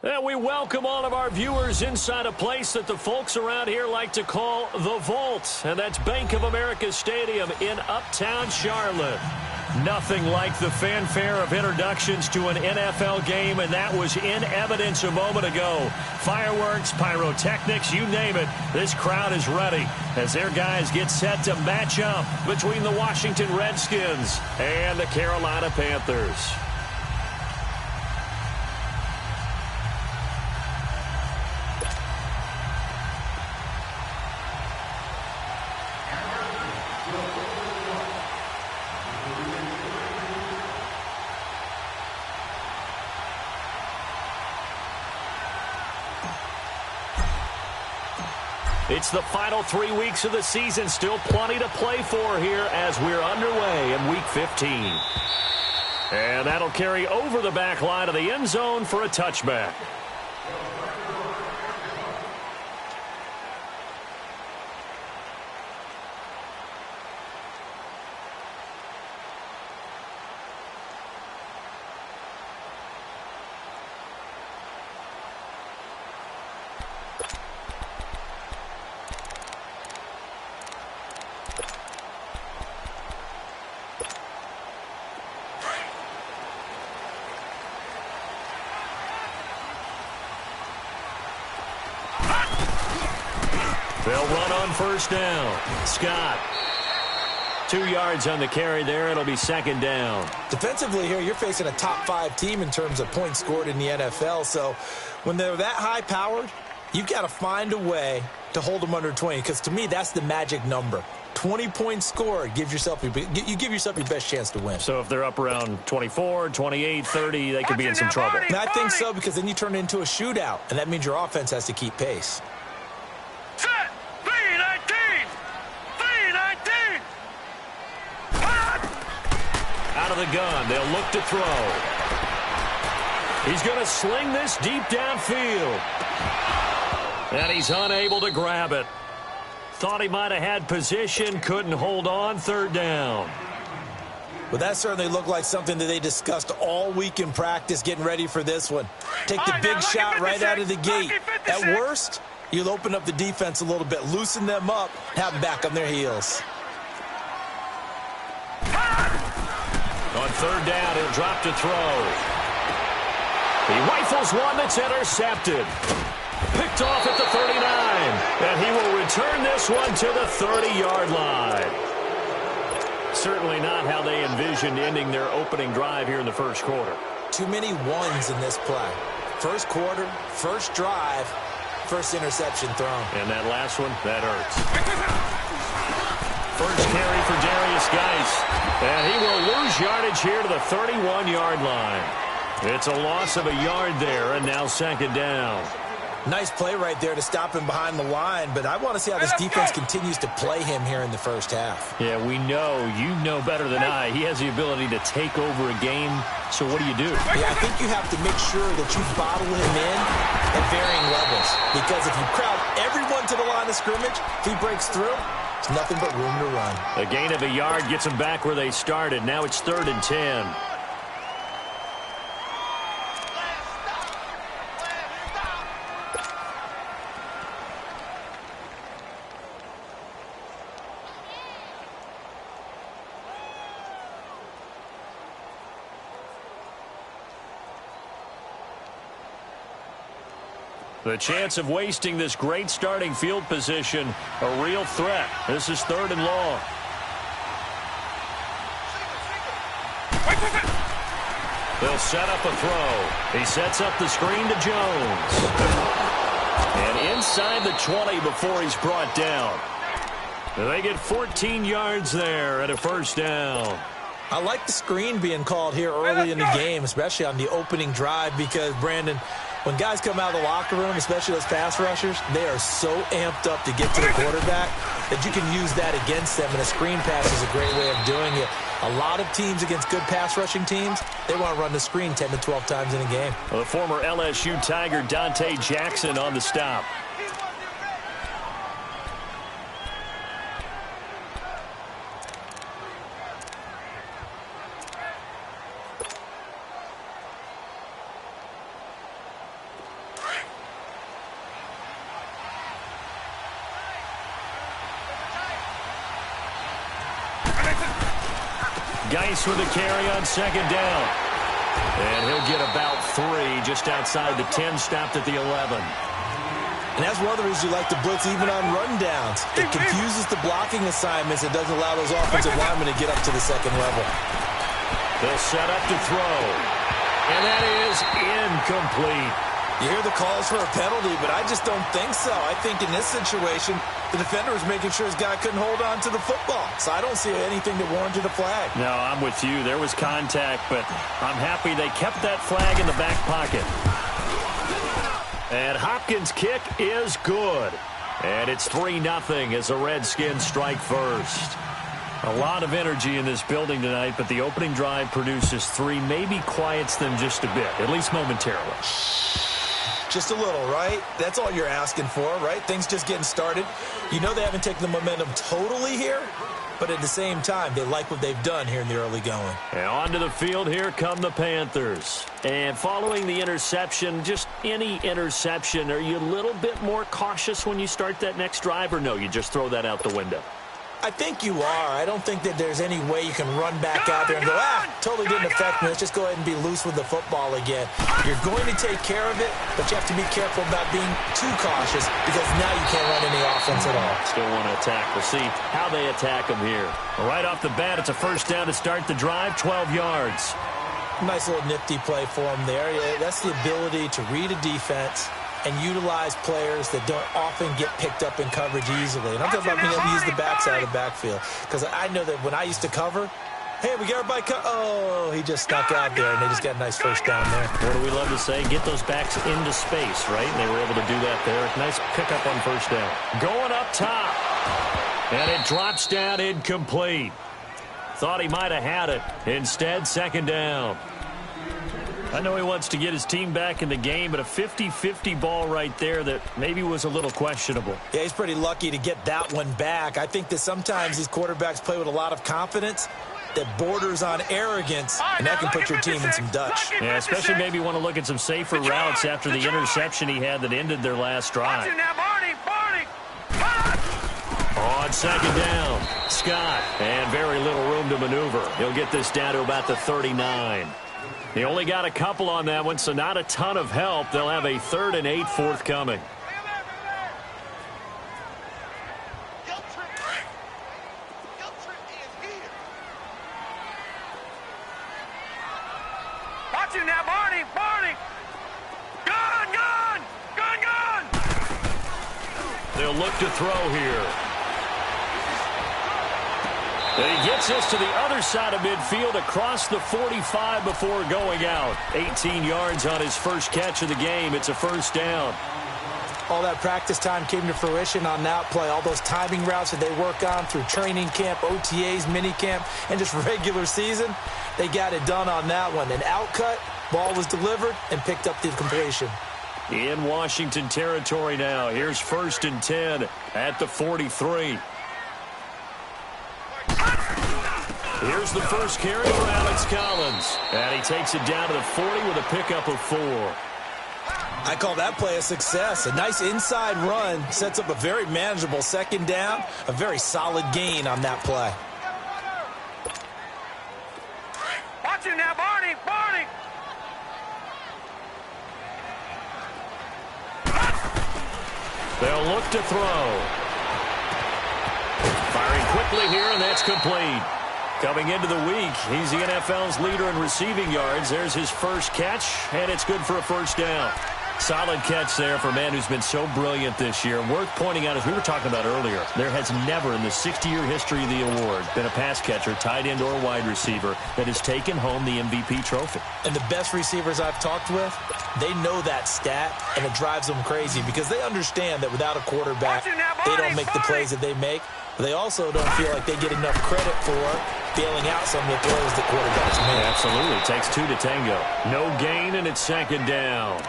And we welcome all of our viewers inside a place that the folks around here like to call the Vault. And that's Bank of America Stadium in Uptown Charlotte. Nothing like the fanfare of introductions to an NFL game, and that was in evidence a moment ago. Fireworks, pyrotechnics, you name it. This crowd is ready as their guys get set to match up between the Washington Redskins and the Carolina Panthers. It's the final 3 weeks of the season. Still plenty to play for here as we're underway in Week 15. And that'll carry over the back line of the end zone for a touchback. They'll run on first down. Scott. 2 yards on the carry there. It'll be second down. Defensively here, you're facing a top 5 team in terms of points scored in the NFL. So when they're that high-powered, you've got to find a way to hold them under 20. Because to me, that's the magic number. 20 points scored, you give yourself your best chance to win. So if they're up around 24, 28, 30, they could be in some trouble. And I think so, because then you turn it into a shootout, and that means your offense has to keep pace. Out of the gun, they'll look to throw. He's going to sling this deep downfield. And he's unable to grab it. Thought he might have had position, couldn't hold on, third down. Well, that certainly looked like something that they discussed all week in practice, getting ready for this one. Take the big shot right out of the gate. At worst, you'll open up the defense a little bit, loosen them up, have them back on their heels. On third down, he'll drop to throw. He rifles one that's intercepted. Picked off at the 39. And he will return this one to the 30-yard line. Certainly not how they envisioned ending their opening drive here in the first quarter. Too many ones in this play. First quarter, first drive, first interception thrown. And that last one, that hurts. First carry for Darius Geis. And he will lose yardage here to the 31-yard line. It's a loss of a yard there, and now second down. Nice play right there to stop him behind the line, but I want to see how this defense continues to play him here in the first half. Yeah, we know. You know better than I. He has the ability to take over a game, so what do you do? Yeah, I think you have to make sure that you bottle him in at varying levels, because if you crowd everyone to the line of scrimmage, if he breaks through, it's nothing but room to run. A gain of a yard gets them back where they started. Now it's 3rd and 10. The chance of wasting this great starting field position, a real threat. This is 3rd and long. They'll set up a throw. He sets up the screen to Jones. And inside the 20 before he's brought down. They get 14 yards there and a first down. I like the screen being called here early in the game, especially on the opening drive, because, Brandon, when guys come out of the locker room, especially those pass rushers, they are so amped up to get to the quarterback that you can use that against them, and a screen pass is a great way of doing it. A lot of teams against good pass rushing teams, they want to run the screen 10 to 12 times in a game. Well, the former LSU Tiger Dante Jackson on the stop. Geis with the carry on second down. And he'll get about 3 just outside the 10, stopped at the 11. And that's one of the reasons you like to blitz even on rundowns. It confuses the blocking assignments. It doesn't allow those offensive linemen to get up to the second level. They'll set up to throw. And that is incomplete. You hear the calls for a penalty, but I just don't think so. I think in this situation, the defender was making sure his guy couldn't hold on to the football. So I don't see anything that warranted a flag. No, I'm with you. There was contact, but I'm happy they kept that flag in the back pocket. And Hopkins' kick is good. And it's 3-0 as the Redskins strike first. A lot of energy in this building tonight, but the opening drive produces 3, maybe quiets them just a bit, at least momentarily. Just a little, right? That's all you're asking for, right? Things just getting started. You know they haven't taken the momentum totally here, but at the same time, they like what they've done here in the early going. And onto the field, here come the Panthers. And following the interception, just any interception, are you a little bit more cautious when you start that next drive, or no, you just throw that out the window? I think you are. I don't think that there's any way you can run back out there and go, totally didn't affect me. Let's just go ahead and be loose with the football again. You're going to take care of it, but you have to be careful about being too cautious because now you can't run any offense at all. Still want to attack. We'll see how they attack them here. Right off the bat, it's a first down to start the drive, 12 yards. Nice little nifty play for him there. Yeah, that's the ability to read a defense and utilize players that don't often get picked up in coverage easily. And I'm talking about being able to use the backside of the backfield. Because I know that when I used to cover, hey, we got everybody oh, he just snuck out there, and they just got a nice first down there. What do we love to say? Get those backs into space, right? And they were able to do that there. Nice pickup on first down. Going up top. And it drops down incomplete. Thought he might have had it. Instead, second down. I know he wants to get his team back in the game, but a 50-50 ball right there that maybe was a little questionable. Yeah, he's pretty lucky to get that one back. I think that sometimes these quarterbacks play with a lot of confidence that borders on arrogance, and that can put your team in some Dutch. Yeah, especially maybe want to look at some safer routes after the interception he had that ended their last drive. On second down, Scott, and very little room to maneuver. He'll get this down to about the 39. He only got a couple on that one, so not a ton of help. They'll have a 3rd and 8 forthcoming. Watch you now, Barney! Barney! Gun! They'll look to throw here. And he gets us to the other side of midfield across the 45 before going out. 18 yards on his first catch of the game. It's a first down. All that practice time came to fruition on that play. All those timing routes that they work on through training camp, OTAs, minicamp, and just regular season, they got it done on that one. An outcut, ball was delivered, and picked up the completion. In Washington territory now. Here's 1st and 10 at the 43. Here's the first carry for Alex Collins. And he takes it down to the 40 with a pickup of 4. I call that play a success. A nice inside run sets up a very manageable second down. A very solid gain on that play. Watch you now, Barney! Barney! They'll look to throw. Firing quickly here, and that's complete. Coming into the week, he's the NFL's leader in receiving yards. There's his first catch, and it's good for a first down. Solid catch there for a man who's been so brilliant this year. Worth pointing out, as we were talking about earlier, there has never in the 60-year history of the award been a pass catcher, tight end, or wide receiver that has taken home the MVP trophy. And the best receivers I've talked with, they know that stat, and it drives them crazy because they understand that without a quarterback, they don't make the plays that they make. But they also don't feel like they get enough credit for bailing out some of the throws that quarterbacks make. Absolutely. It takes 2 to tango. No gain, and it's second down.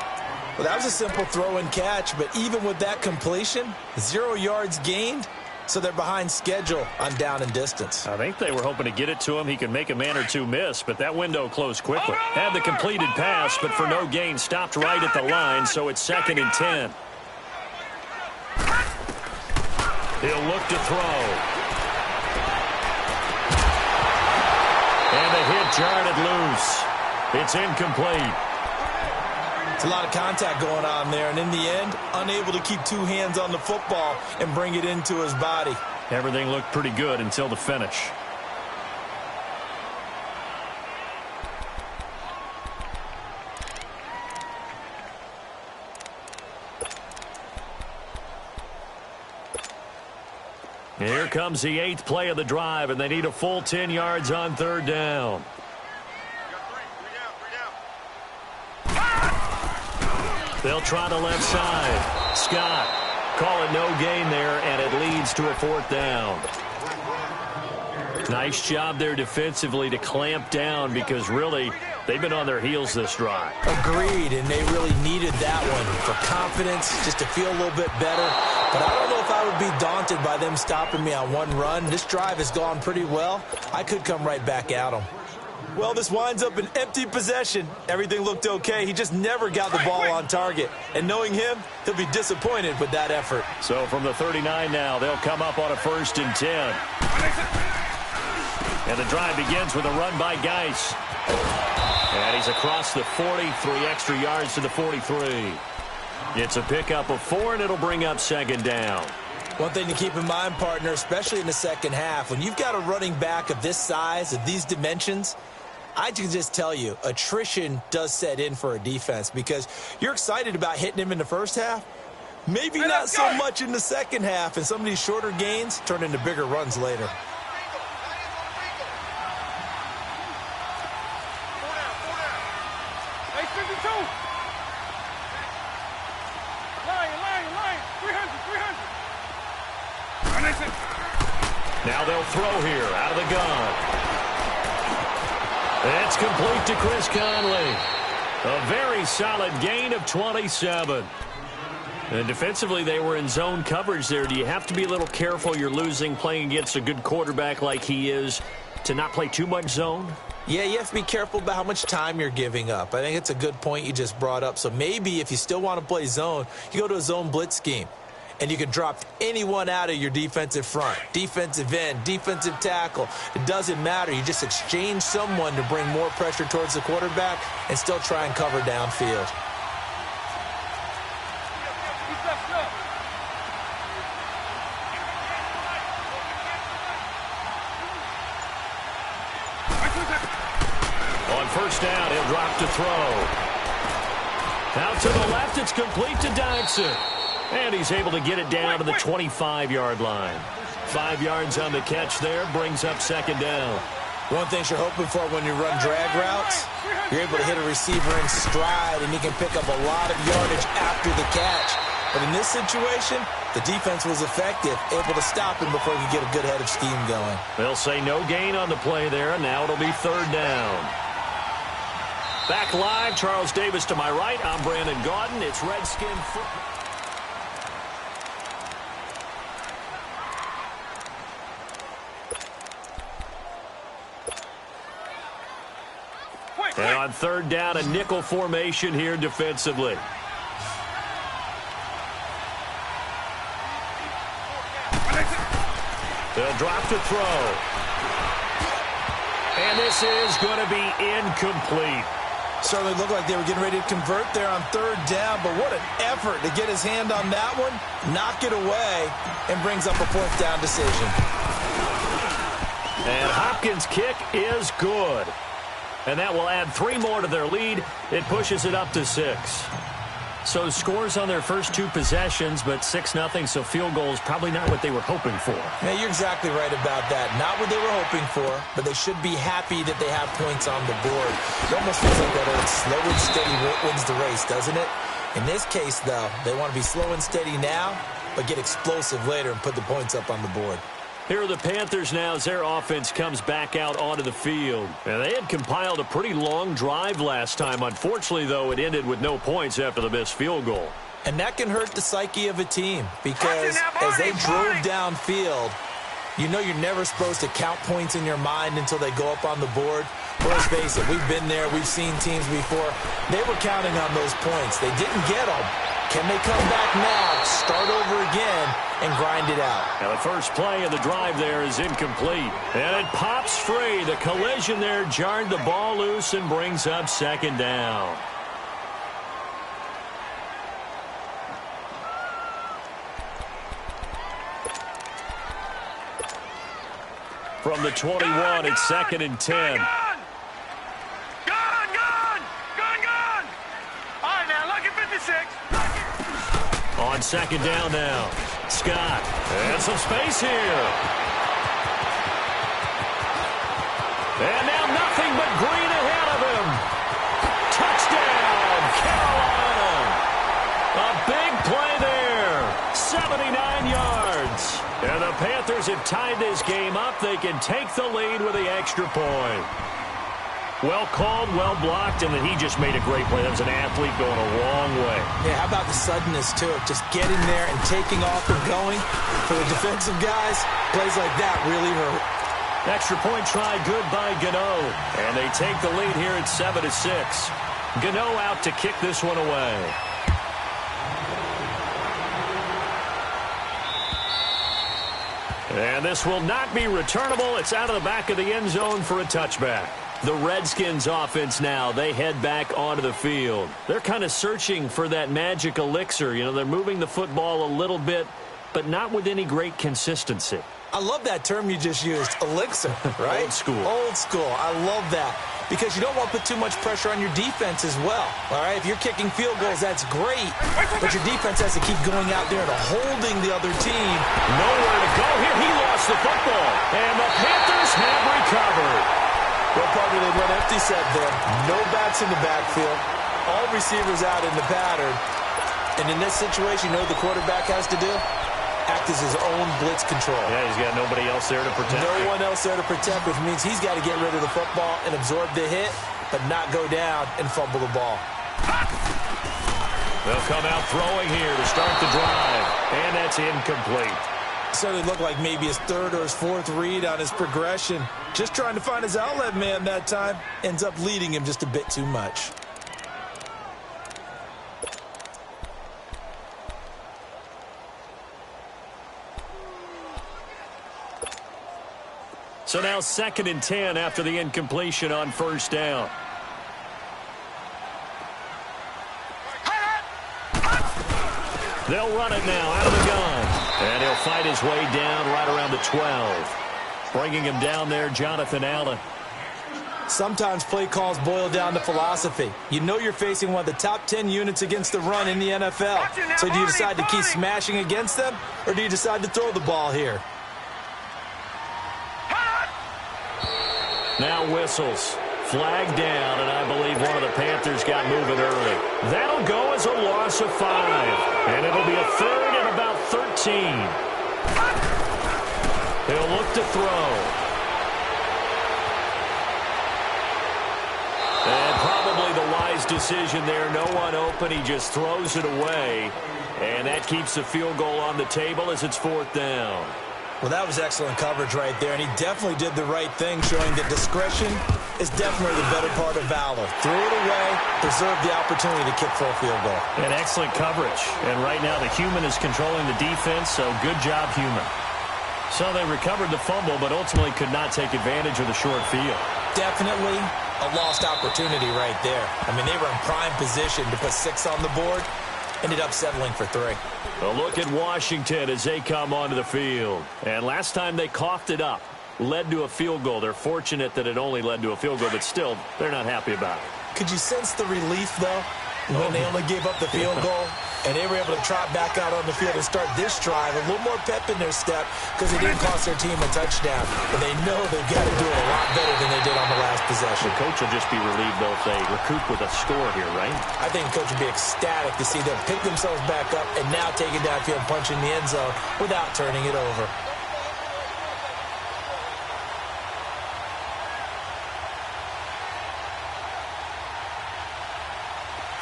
Well, that was a simple throw and catch, but even with that completion, 0 yards gained, so they're behind schedule on down and distance. I think they were hoping to get it to him. He could make a man or two miss, but that window closed quickly. Had the completed pass, but for no gain, stopped right at the line, so it's 2nd and 10. He'll look to throw. And the hit jarred it loose. It's incomplete. It's a lot of contact going on there, and in the end, unable to keep two hands on the football and bring it into his body. Everything looked pretty good until the finish. Here comes the 8th play of the drive, and they need a full 10 yards on 3rd down. They'll try the left side. Scott, call it no gain there, and it leads to a 4th down. Nice job there defensively to clamp down because really they've been on their heels this drive. Agreed, and they really needed that one for confidence, just to feel a little bit better. But I don't know if I would be daunted by them stopping me on one run. This drive has gone pretty well. I could come right back at them. Well, this winds up an empty possession. Everything looked okay. He just never got the ball on target. And knowing him, he'll be disappointed with that effort. So from the 39 now, they'll come up on a 1st and 10. And the drive begins with a run by Geis. And he's across the 40, 3 extra yards to the 43. It's a pickup of 4, and it'll bring up 2nd down. One thing to keep in mind, partner, especially in the second half, when you've got a running back of this size, of these dimensions, I can just tell you, attrition does set in for a defense because you're excited about hitting him in the first half. Maybe not so much in the second half, and some of these shorter gains turn into bigger runs later. Now they'll throw here out of the gun. It's complete to Chris Conley. A very solid gain of 27. And defensively, they were in zone coverage there. Do you have to be a little careful? You're losing playing against a good quarterback like he is to not play too much zone? Yeah, you have to be careful about how much time you're giving up. I think it's a good point you just brought up. So maybe if you still want to play zone, you go to a zone blitz scheme. And you can drop anyone out of your defensive front, defensive end, defensive tackle. It doesn't matter. You just exchange someone to bring more pressure towards the quarterback and still try and cover downfield. On 1st down, he'll drop to throw. Out to the left, it's complete to Dodson. And he's able to get it down to the 25-yard line. 5 yards on the catch there, brings up 2nd down. One thing you're hoping for when you run drag routes, you're able to hit a receiver in stride, and he can pick up a lot of yardage after the catch. But in this situation, the defense was effective, able to stop him before he could get a good head of steam going. They'll say no gain on the play there, and now it'll be 3rd down. Back live, Charles Davis to my right. I'm Brandon Gaudin. It's Redskin football. And on 3rd down, a nickel formation here defensively. They'll drop to throw. And this is going to be incomplete. Certainly looked like they were getting ready to convert there on 3rd down, but what an effort to get his hand on that one, knock it away, and brings up a 4th down decision. And Hopkins' kick is good. And that will add 3 more to their lead. It pushes it up to 6. So scores on their first 2 possessions, but 6-0, so field goal is probably not what they were hoping for. Yeah, you're exactly right about that. Not what they were hoping for, but they should be happy that they have points on the board. It almost feels like that old slow and steady wins the race, doesn't it? In this case, though, they want to be slow and steady now, but get explosive later and put the points up on the board. Here are the Panthers now as their offense comes back out onto the field. And they had compiled a pretty long drive last time. Unfortunately, though, it ended with no points after the missed field goal. And that can hurt the psyche of a team because as they drove downfield, you know you're never supposed to count points in your mind until they go up on the board. Let's face it, we've been there. We've seen teams before. They were counting on those points. They didn't get them. Can they come back now, start over again, and grind it out? Now the first play of the drive there is incomplete. And it pops free. The collision there jarred the ball loose and brings up second down. From the 21, it's 2nd and 10. Gone! All right, now, look at 56. On second down now. Scott. And some space here. And now nothing but green ahead of him. Touchdown, Carolina. A big play there. 79 yards. And the Panthers have tied this game up. They can take the lead with the extra point. Well called, well blocked, and then he just made a great play. That was an athlete going a long way. Yeah, how about the suddenness, too? Just getting there and taking off and going. For the defensive guys, plays like that really hurt. Extra point try good by Gano. And they take the lead here at 7-6. Gano out to kick this one away. And this will not be returnable. It's out of the back of the end zone for a touchback. The Redskins offense now, they head back onto the field. They're kind of searching for that magic elixir. You know, they're moving the football a little bit, but not with any great consistency. I love that term you just used, elixir, right? Old school. Old school. I love that. Because you don't want to put too much pressure on your defense as well. All right, if you're kicking field goals, that's great. But your defense has to keep going out there and holding the other team. Nowhere to go here. He lost the football. And the Panthers have recovered. Well, partner, they went empty set there. No backs in the backfield. All receivers out in the pattern. And in this situation, you know what the quarterback has to do? Act as his own blitz control. Yeah, he's got nobody else there to protect. No one else there to protect, which means he's got to get rid of the football and absorb the hit, but not go down and fumble the ball. They'll come out throwing here to start the drive. And that's incomplete. Certainly looked like maybe his third or his fourth read on his progression. Just trying to find his outlet man that time. Ends up leading him just a bit too much. So now 2nd and 10 after the incompletion on first down. They'll run it now out of the gun. And he'll fight his way down right around the 12. Bringing him down there, Jonathan Allen. Sometimes play calls boil down to philosophy. You know you're facing one of the top 10 units against the run in the NFL. So do you decide to keep smashing against them, or do you decide to throw the ball here? Now whistles. Flag down, and I believe one of the Panthers got moving early. That'll go as a loss of 5. And it'll be a third and about 13. He'll look to throw. And probably the wise decision there. No one open. He just throws it away. And that keeps the field goal on the table as it's 4th down. Well, that was excellent coverage right there, and he definitely did the right thing, showing that discretion is definitely the better part of valor. Threw it away, preserved the opportunity to kick for a field goal. And excellent coverage. And right now the human is controlling the defense, so good job, human. So they recovered the fumble, but ultimately could not take advantage of the short field. Definitely a lost opportunity right there. I mean, they were in prime position to put 6 on the board. Ended up settling for 3. A look at Washington as they come onto the field. And last time they coughed it up, led to a field goal. They're fortunate that it only led to a field goal, but still, they're not happy about it. Could you sense the relief, though, when they only gave up the field goal? And they were able to trot back out on the field and start this drive. A little more pep in their step because it didn't cost their team a touchdown. But they know they've got to do it a lot better than they did on the last possession. The coach will just be relieved, though, if they recoup with a score here, right? I think the coach would be ecstatic to see them pick themselves back up and now take it downfield and punch in the end zone without turning it over.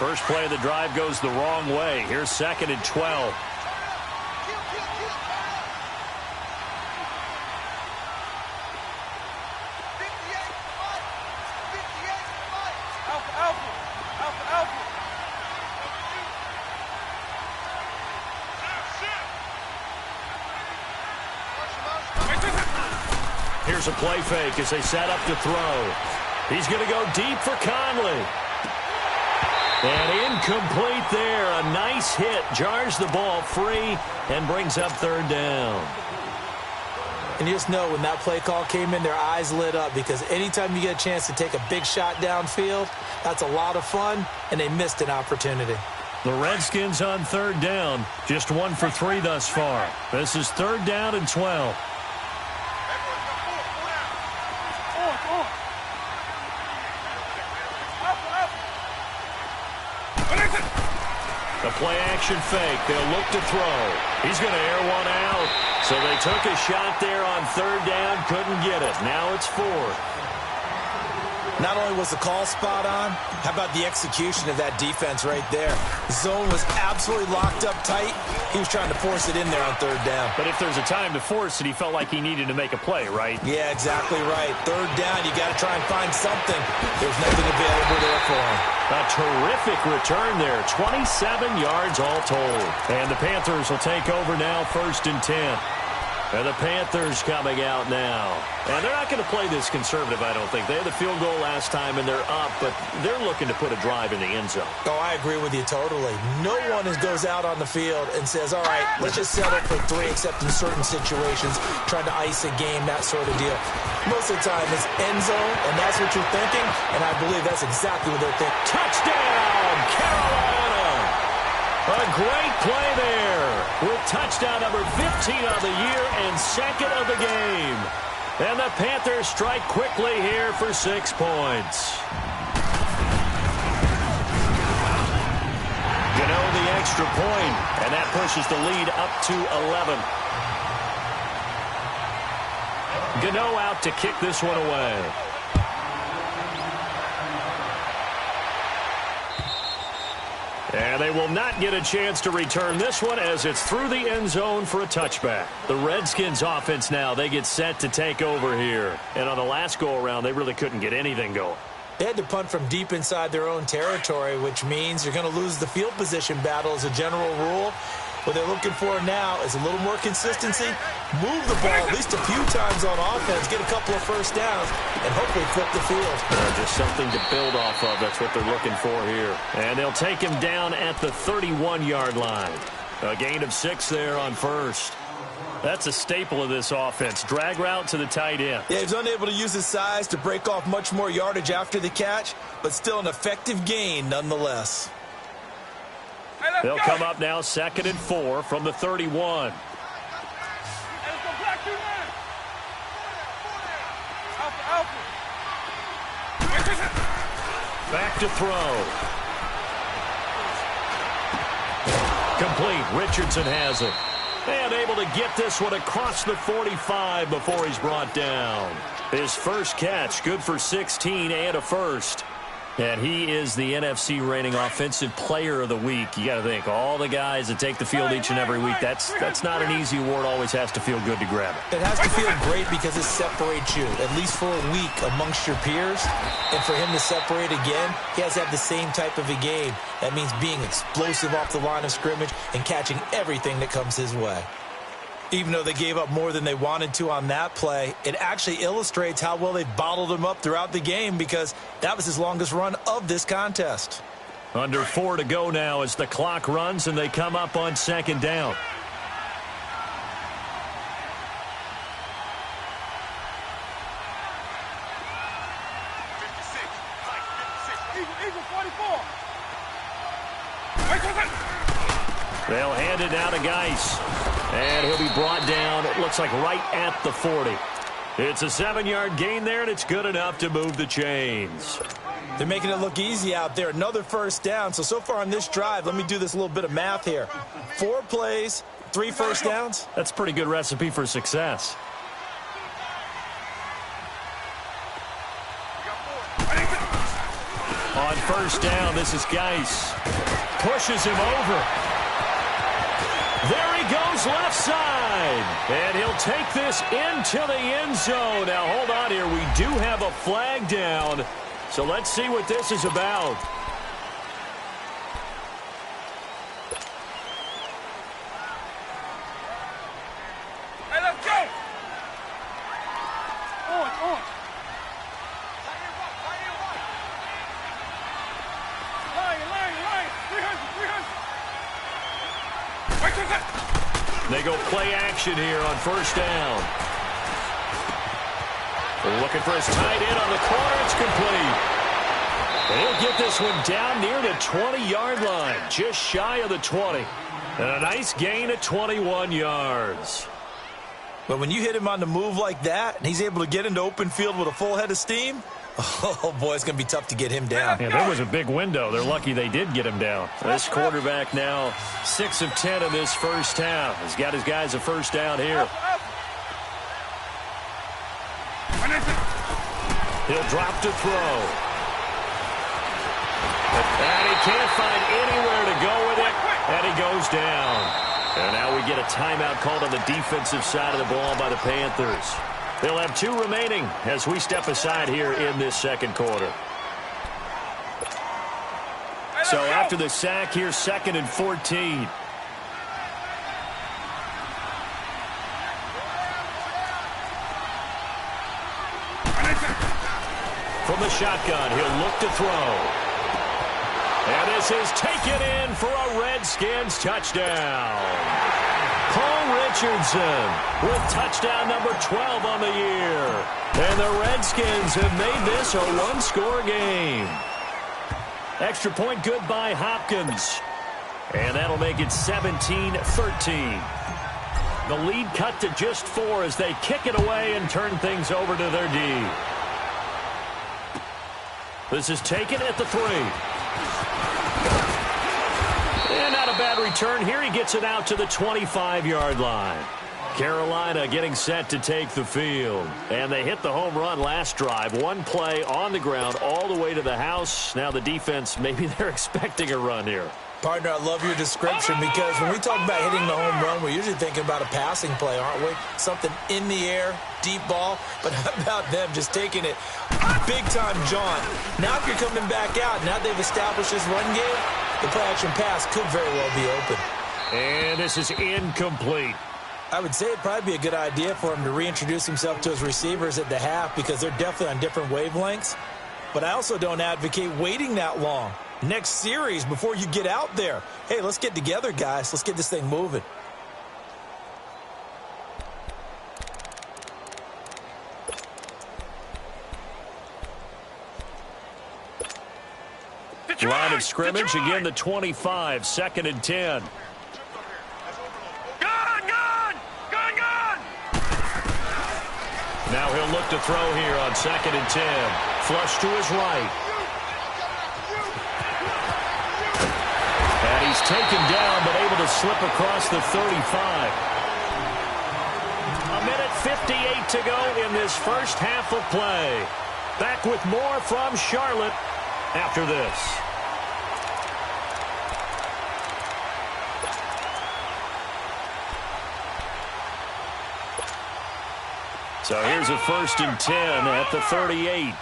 First play of the drive goes the wrong way. Here's 2nd and 12. Here's a play fake as they set up to throw. He's going to go deep for Conley. And incomplete there. A nice hit. Jars the ball free and brings up third down. And you just know when that play call came in, their eyes lit up, because anytime you get a chance to take a big shot downfield, that's a lot of fun, and they missed an opportunity. The Redskins on third down. Just 1 for 3 thus far. This is third down and 12. The play-action fake. They'll look to throw. He's going to air one out. So they took a shot there on third down, couldn't get it. Now it's 4. Not only was the call spot on, how about the execution of that defense right there? The zone was absolutely locked up tight. He was trying to force it in there on third down. But if there's a time to force it, he felt like he needed to make a play, right? Yeah, exactly right. Third down, you got to try and find something. There's nothing available there for him. A terrific return there. 27 yards all told. And the Panthers will take over now, 1st and 10. And the Panthers coming out now. And they're not going to play this conservative, I don't think. They had the field goal last time, and they're up, but they're looking to put a drive in the end zone. Oh, I agree with you totally. No one goes out on the field and says, all right, let's just settle for 3, except in certain situations, trying to ice a game, that sort of deal. Most of the time, it's end zone, and that's what you're thinking, and I believe that's exactly what they're thinking. Touchdown, Carolina! A great play there with touchdown number 15 of the year and 2nd of the game. And the Panthers strike quickly here for 6 points. Gano the extra point, and that pushes the lead up to 11. Gano out to kick this one away. And they will not get a chance to return this one as it's through the end zone for a touchback. The Redskins offense now, they get set to take over here. And on the last go-around, they really couldn't get anything going. They had to punt from deep inside their own territory, which means you're going to lose the field position battle as a general rule. What they're looking for now is a little more consistency, move the ball at least a few times on offense, get a couple of first downs, and hopefully flip the field. Just something to build off of. That's what they're looking for here. And they'll take him down at the 31-yard line. A gain of 6 there on first. That's a staple of this offense. Drag route to the tight end. Yeah, he's unable to use his size to break off much more yardage after the catch, but still an effective gain nonetheless. They'll come up now 2nd and 4 from the 31. Back to throw. Complete. Richardson has it. And able to get this one across the 45 before he's brought down. His first catch, good for 16 and a first. And he is the NFC reigning offensive player of the week. You got to think, all the guys that take the field each and every week, that's not an easy award. Always has to feel good to grab it. It has to feel great because it separates you, at least for a week, amongst your peers. And for him to separate again, he has to have the same type of a game. That means being explosive off the line of scrimmage and catching everything that comes his way. Even though they gave up more than they wanted to on that play, it actually illustrates how well they bottled him up throughout the game, because that was his longest run of this contest. Under 4 to go now as the clock runs and they come up on 2nd down. They'll hand it down to Geis. And he'll be brought down, it looks like right at the 40. It's a 7-yard gain there, and it's good enough to move the chains. They're making it look easy out there. Another first down. So far on this drive, let me do this little bit of math here. 4 plays, 3 first downs. That's a pretty good recipe for success. On first down, this is Geis. Pushes him over. There he goes left side. And he'll take this into the end zone. Now, hold on here. We do have a flag down. So let's see what this is about. Hey, let's go. They go play action here on first down. They're looking for his tight end on the corner. It's complete. He'll get this one down near the 20-yard line, just shy of the 20. And a nice gain of 21 yards. But when you hit him on the move like that, and he's able to get into open field with a full head of steam, oh, boy, it's going to be tough to get him down. Yeah, there was a big window. They're lucky they did get him down. This quarterback now 6 of 10 in this first half. He's got his guys a first down here. He'll drop to throw. And he can't find anywhere to go with it. And he goes down. And now we get a timeout called on the defensive side of the ball by the Panthers. They'll have 2 remaining as we step aside here in this second quarter. So after the sack here, 2nd and 14. From the shotgun, he'll look to throw. And this is taken in for a Redskins touchdown. Paul Richardson with touchdown number 12 on the year. And the Redskins have made this a one-score game. Extra point good by Hopkins. And that'll make it 17-13. The lead cut to just 4 as they kick it away and turn things over to their D. This is taken at the 3. And not a bad return here. He gets it out to the 25-yard line. Carolina getting set to take the field. And they hit the home run last drive. One play on the ground all the way to the house. Now the defense, maybe they're expecting a run here. Partner, I love your description because when we talk about hitting the home run, we're usually thinking about a passing play, aren't we? Something in the air, deep ball. But how about them just taking it big-time jaunt? Now if you're coming back out, now they've established this run game, the play-action pass could very well be open. And this is incomplete. I would say it'd probably be a good idea for him to reintroduce himself to his receivers at the half because they're definitely on different wavelengths. But I also don't advocate waiting that long. Next series before you get out there. Hey, let's get together, guys. Let's get this thing moving. Line of scrimmage, again the 25, 2nd and 10. Now he'll look to throw here on 2nd and 10. Flush to his right. And he's taken down but able to slip across the 35. A minute 58 to go in this first half of play. Back with more from Charlotte after this. So here's a 1st and 10 at the 38.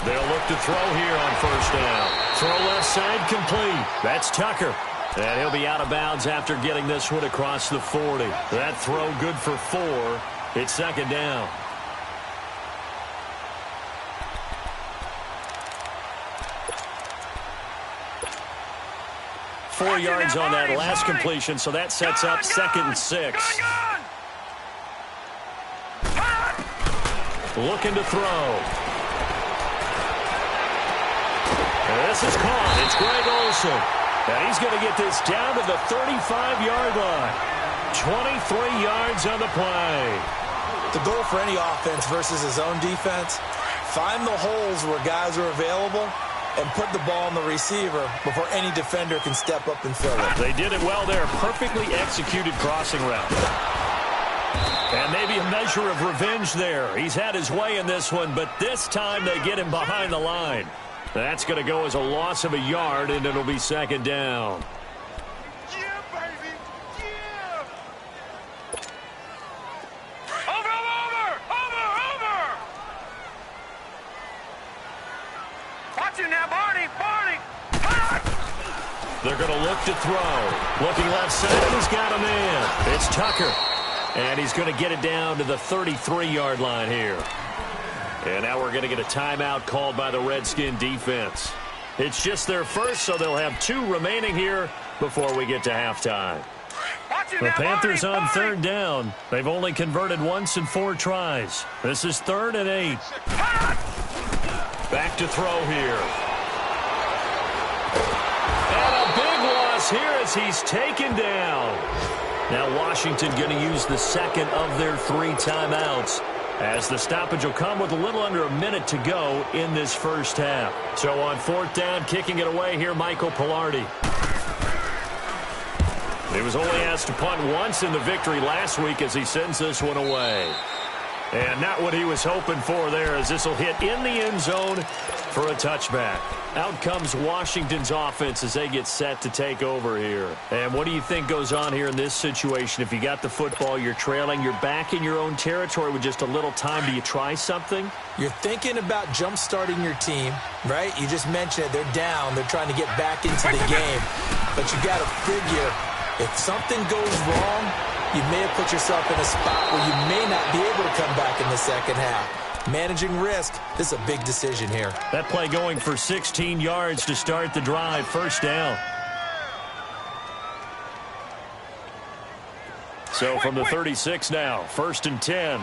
They'll look to throw here on 1st down. Throw left side complete. That's Tucker. And he'll be out of bounds after getting this one across the 40. That throw good for 4. It's 2nd down. Four yards on that last completion, so that sets up 2nd and 6. Looking to throw. And this is caught. It's Greg Olsen. And he's going to get this down to the 35-yard line. 23 yards on the play. The goal for any offense versus his own defense, find the holes where guys are available and put the ball on the receiver before any defender can step up and fill it. They did it well there. Perfectly executed crossing route. And maybe a measure of revenge there. He's had his way in this one, but this time they get him behind the line. That's going to go as a loss of a yard, and it'll be 2nd down. Yeah, baby. Yeah. Over. Watch it now, Barney. They're going to look to throw. Looking left side, he's got him in. It's Tucker. And he's going to get it down to the 33-yard line here. And now we're going to get a timeout called by the Redskin defense. It's just their first, so they'll have 2 remaining here before we get to halftime. The Panthers on third down. They've only converted once in 4 tries. This is 3rd and 8. Back to throw here. And a big loss here as he's taken down. Now Washington going to use the second of their 3 timeouts, as the stoppage will come with a little under a minute to go in this first half. So on 4th down, kicking it away here, Michael Pilardi. He was only asked to punt once in the victory last week as he sends this one away. And not what he was hoping for there, as this will hit in the end zone for a touchback. Out comes Washington's offense as they get set to take over here. And what do you think goes on here in this situation? If you got the football, you're trailing, you're back in your own territory with just a little time. Do you try something? You're thinking about jump-starting your team, right? You just mentioned it. They're down. They're trying to get back into the game. But you got to figure, if something goes wrong, you may have put yourself in a spot where you may not be able to come back in the second half. Managing risk, this is a big decision here. That play going for 16 yards to start the drive. First down. So from the 36 now, 1st and 10.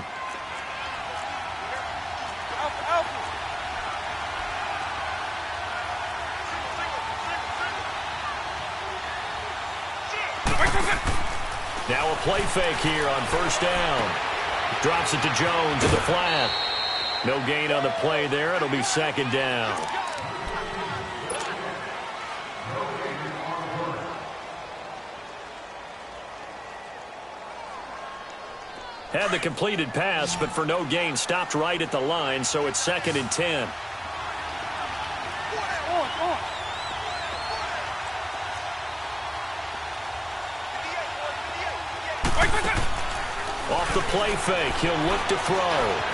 Now a play fake here on 1st down. Drops it to Jones in the flat. No gain on the play there. It'll be 2nd down. Had the completed pass, but for no gain, stopped right at the line, so it's 2nd and 10. Off the play fake, he'll look to throw.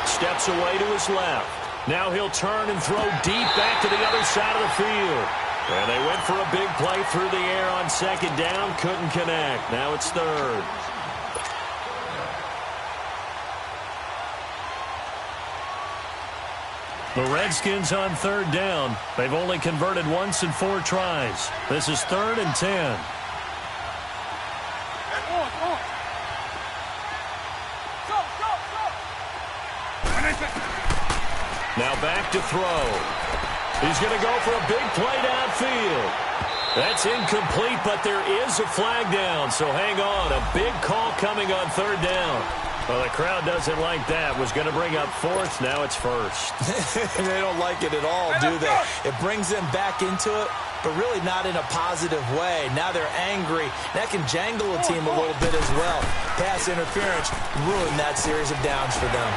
Steps away to his left. Now he'll turn and throw deep back to the other side of the field. And they went for a big play through the air on 2nd down. Couldn't connect. Now it's 3rd. The Redskins on 3rd down. They've only converted once in 4 tries. This is 3rd and 10. Now back to throw. He's going to go for a big play downfield. That's incomplete, but there is a flag down, so hang on. A big call coming on 3rd down. Well, the crowd doesn't like that. Was going to bring up 4th. Now it's 1st. They don't like it at all, do they? It brings them back into it, but really not in a positive way. Now they're angry. That can jangle a team a little bit as well. Pass interference ruined that series of downs for them.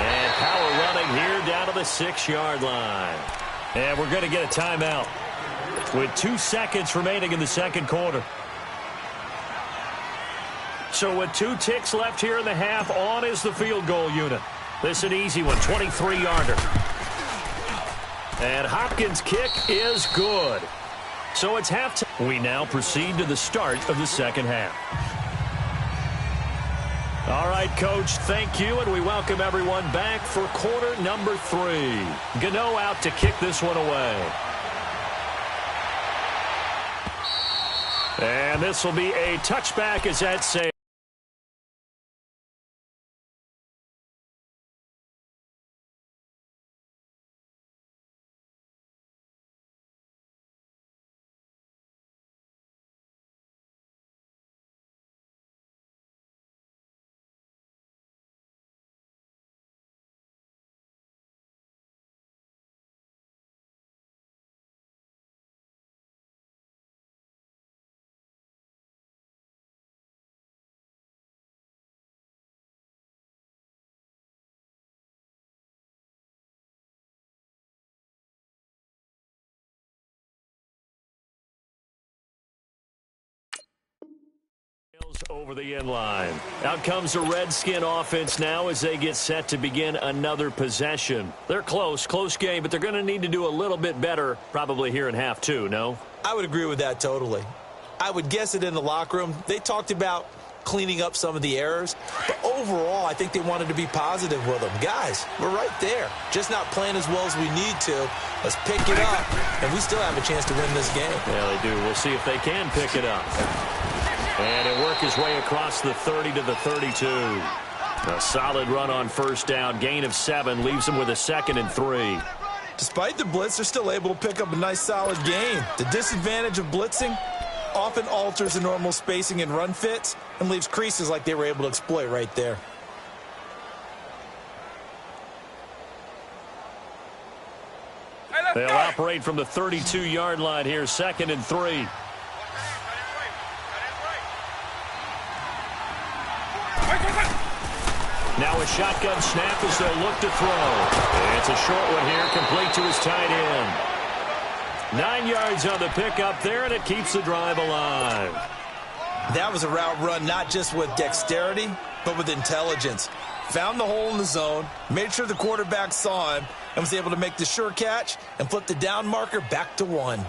And power running here down to the 6-yard line. And we're going to get a timeout with 2 seconds remaining in the 2nd quarter. So with 2 ticks left here in the half, on is the field goal unit. This is an easy one, 23-yarder. And Hopkins' kick is good. So it's halftime. We now proceed to the start of the 2nd half. All right, Coach, thank you, and we welcome everyone back for quarter number 3. Gano out to kick this one away. And this will be a touchback as that saves. Over the end line. Out comes the Redskin offense now as they get set to begin another possession. They're close game, but they're going to need to do a little bit better probably here in half 2, no? I would agree with that totally. I would guess it in the locker room. They talked about cleaning up some of the errors. But overall, I think they wanted to be positive with them. Guys, we're right there. Just not playing as well as we need to. Let's pick it up, and we still have a chance to win this game. Yeah, they do. We'll see if they can pick it up. And he'll work his way across the 30 to the 32. A solid run on first down. Gain of 7 leaves him with a 2nd and 3. Despite the blitz, they're still able to pick up a nice, solid gain. The disadvantage of blitzing often alters the normal spacing and run fits and leaves creases like they were able to exploit right there. They'll operate from the 32-yard line here, 2nd and 3. Now a shotgun snap as they'll look to throw. It's a short one here, complete to his tight end. 9 yards on the pickup there, and it keeps the drive alive. That was a route run not just with dexterity, but with intelligence. Found the hole in the zone, made sure the quarterback saw him, and was able to make the sure catch and flip the down marker back to 1.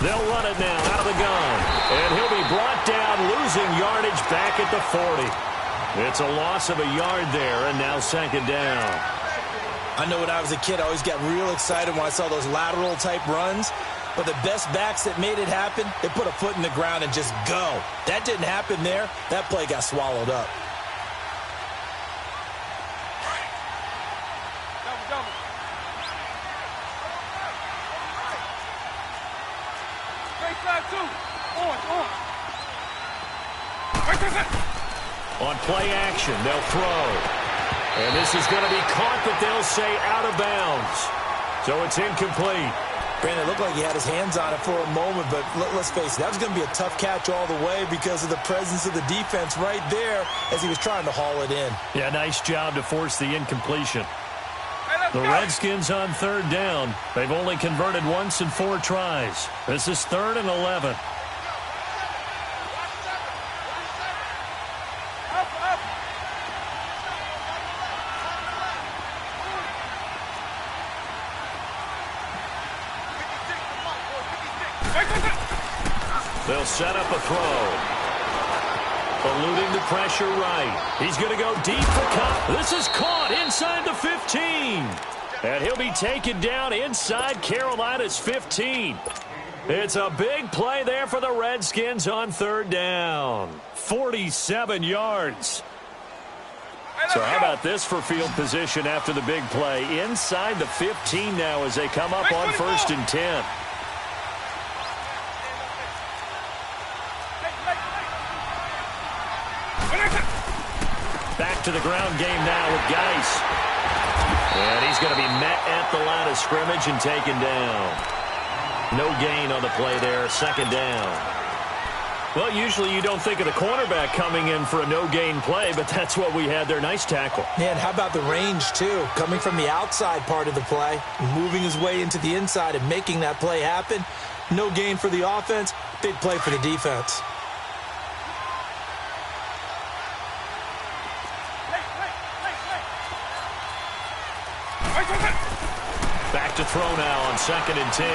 They'll run it now out of the gun. And he'll be brought down, losing yardage back at the 40. It's a loss of a yard there, and now 2nd down. I know when I was a kid, I always got real excited when I saw those lateral-type runs. But the best backs that made it happen, they put a foot in the ground and just go. That didn't happen there. That play got swallowed up. On play action, they'll throw. And this is going to be caught, but they'll say out of bounds. So it's incomplete. Brandon, it looked like he had his hands on it for a moment, but let's face it, that was going to be a tough catch all the way because of the presence of the defense right there as he was trying to haul it in. Yeah, nice job to force the incompletion. The Redskins on 3rd down. They've only converted once in 4 tries. This is 3rd and 11. They'll set up a throw. Eluding the pressure right. He's going to go deep for Cup. This is caught inside the 15. And he'll be taken down inside Carolina's 15. It's a big play there for the Redskins on 3rd down. 47 yards. So how about this for field position after the big play? Inside the 15 now as they come up on 1st and 10. Back to the ground game now with Geis. And he's going to be met at the line of scrimmage and taken down. No gain on the play there, 2nd down. Well, usually you don't think of the cornerback coming in for a no-gain play, but that's what we had there. Nice tackle. Man, how about the range, too? Coming from the outside part of the play, moving his way into the inside and making that play happen. No gain for the offense, big play for the defense. Back to throw now on 2nd and 10.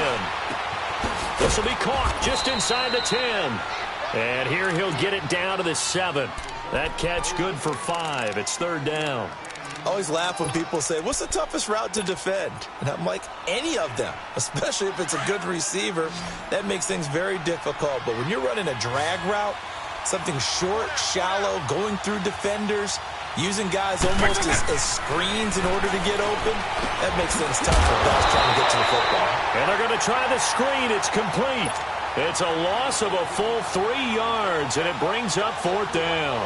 This will be caught just inside the 10. And here he'll get it down to the 7. That catch good for 5. It's 3rd down. I always laugh when people say, what's the toughest route to defend? And I'm like, any of them, especially if it's a good receiver. That makes things very difficult. But when you're running a drag route, something short, shallow, going through defenders, using guys almost as screens in order to get open, that makes things tough for guys trying to get to the football. And they're going to try the screen. It's complete. It's a loss of a full 3 yards, and it brings up 4th down.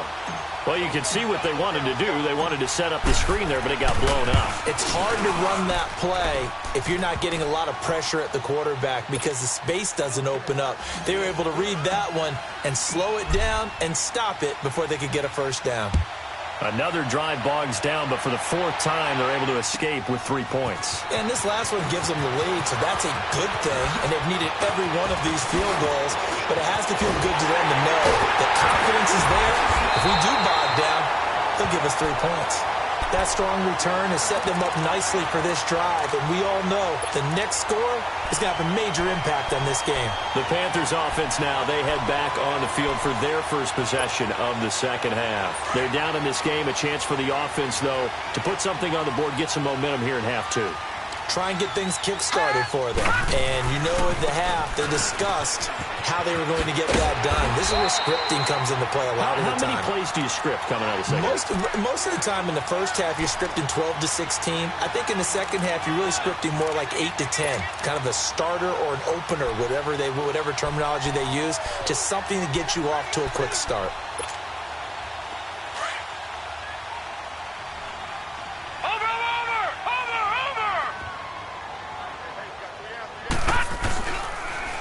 Well, you can see what they wanted to do. They wanted to set up the screen there, but it got blown up. It's hard to run that play if you're not getting a lot of pressure at the quarterback because the space doesn't open up. They were able to read that one and slow it down and stop it before they could get a 1st down. Another drive bogs down, but for the 4th time, they're able to escape with 3 points. And this last one gives them the lead, so that's a good thing. And they've needed every one of these field goals, but it has to feel good to them to know that confidence is there. If we do bog down, they'll give us 3 points. That strong return has set them up nicely for this drive, and we all know the next score is going to have a major impact on this game. The Panthers offense now, they head back on the field for their first possession of the second half. They're down in this game, a chance for the offense, though, to put something on the board, get some momentum here in half two. Try and get things kick-started for them. And you know at the half, they discussed how they were going to get that done. This is where scripting comes into play a lot of the time. How many plays do you script coming out of the second half? Most of the time in the first half, you're scripting 12 to 16. I think in the second half, you're really scripting more like 8 to 10. Kind of a starter or an opener, whatever terminology they use. Just something to get you off to a quick start.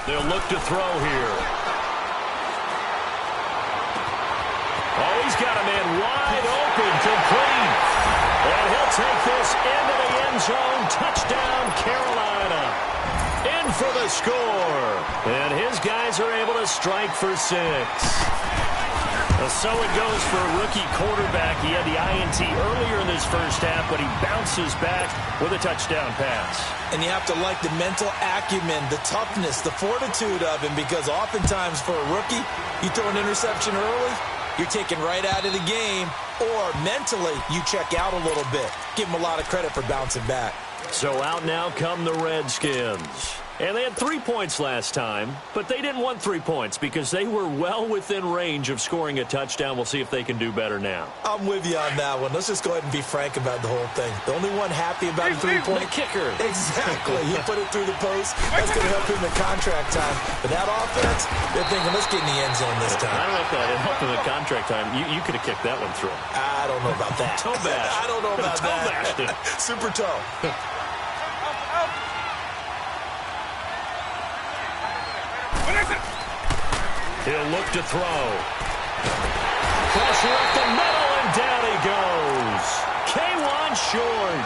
They'll look to throw here. Oh, he's got a man wide open, complete. And he'll take this into the end zone. Touchdown, Carolina. In for the score. And his guys are able to strike for 6. So it goes for a rookie quarterback. He had the INT earlier in this first half, but he bounces back with a touchdown pass. And you have to like the mental acumen, the toughness, the fortitude of him, because oftentimes for a rookie, you throw an interception early, you're taken right out of the game, or mentally you check out a little bit. Give him a lot of credit for bouncing back. So out now come the Redskins. And they had 3 points last time, but they didn't want 3 points because they were well within range of scoring a touchdown. We'll see if they can do better now. I'm with you on that one. Let's just go ahead and be frank about the whole thing. The only one happy about the 3-point kicker. Exactly. You put it through the post. That's going to help him in contract time. But that offense, they're thinking, let's get in the end zone this time. I don't know if that helped him in contract time. You could have kicked that one through. I don't know about that. Toe bash. I don't know about that. Bashed it. Super toe. He'll look to throw. Pressure up the middle, and down he goes. K1 short.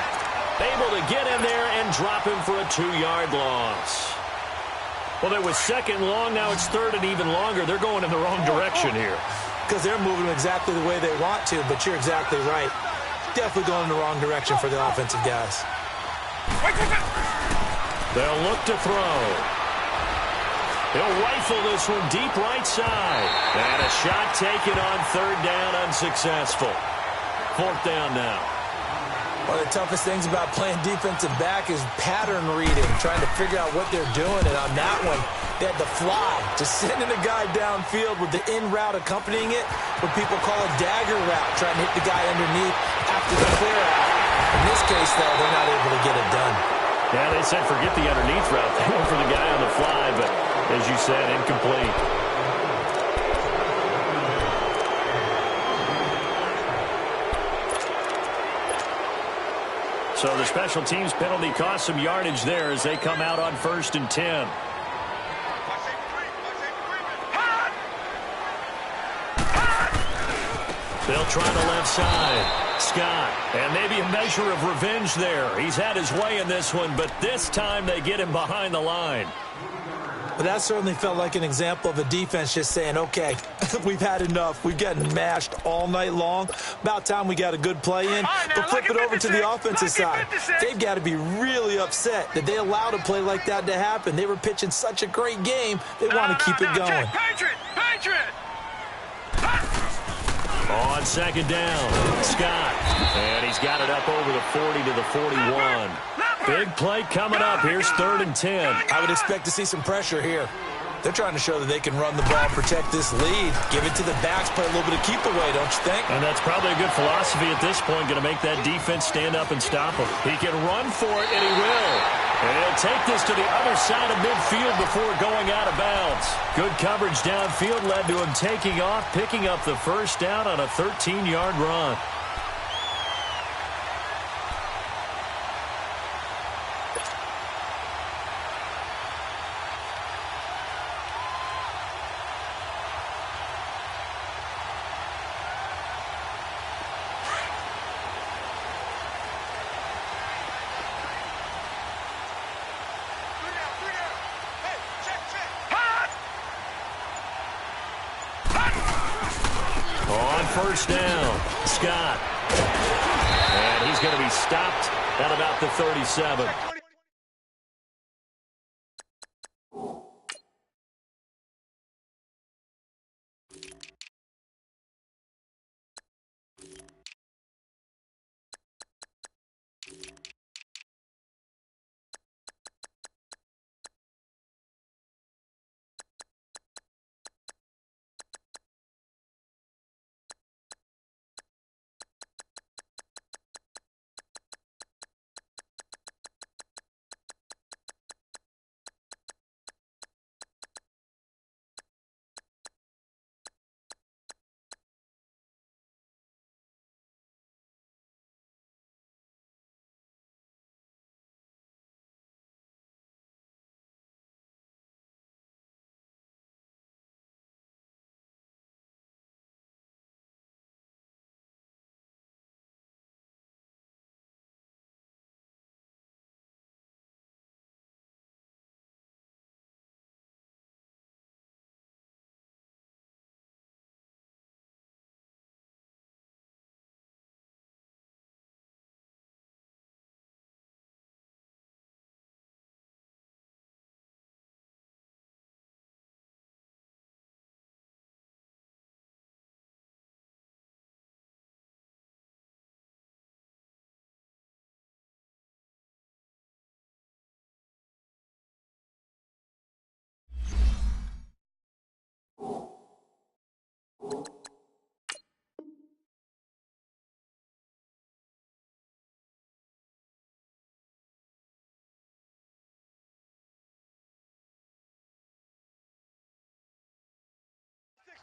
Able to get in there and drop him for a 2-yard loss. Well, there was second long. Now it's third and even longer. They're going in the wrong direction here. Because they're moving exactly the way they want to, but you're exactly right. Definitely going in the wrong direction for the offensive guys. They'll look to throw. He'll rifle this one deep right side. And a shot taken on third down, unsuccessful. Fourth down now. One of the toughest things about playing defensive back is pattern reading, trying to figure out what they're doing. And on that one, they had the fly, just sending a guy downfield with the in route accompanying it, what people call a dagger route, trying to hit the guy underneath after the clear out. In this case, though, they're not able to get it done. Yeah, they said forget the underneath route. They went for the guy on the fly, but as you said, incomplete. So the special teams penalty cost some yardage there as they come out on 1st and 10. They'll try the left side. Scott, and maybe a measure of revenge there. He's had his way in this one, but this time they get him behind the line. But that certainly felt like an example of a defense just saying, okay, we've had enough. We've gotten mashed all night long. About time we got a good play in. But flip it over to the offensive side. They've got to be really upset that they allowed a play like that to happen. They were pitching such a great game, they want to keep it going. Patriot! On second down, Scott. And he's got it up over the 40 to the 41. Big play coming up. Here's 3rd and 10. I would expect to see some pressure here. They're trying to show that they can run the ball, protect this lead, give it to the backs, play a little bit of keep away, don't you think? And that's probably a good philosophy at this point, going to make that defense stand up and stop him. He can run for it, and he will. And he'll take this to the other side of midfield before going out of bounds. Good coverage downfield led to him taking off, picking up the first down on a 13-yard run. First down, Scott. And is going to be stopped at about the 37.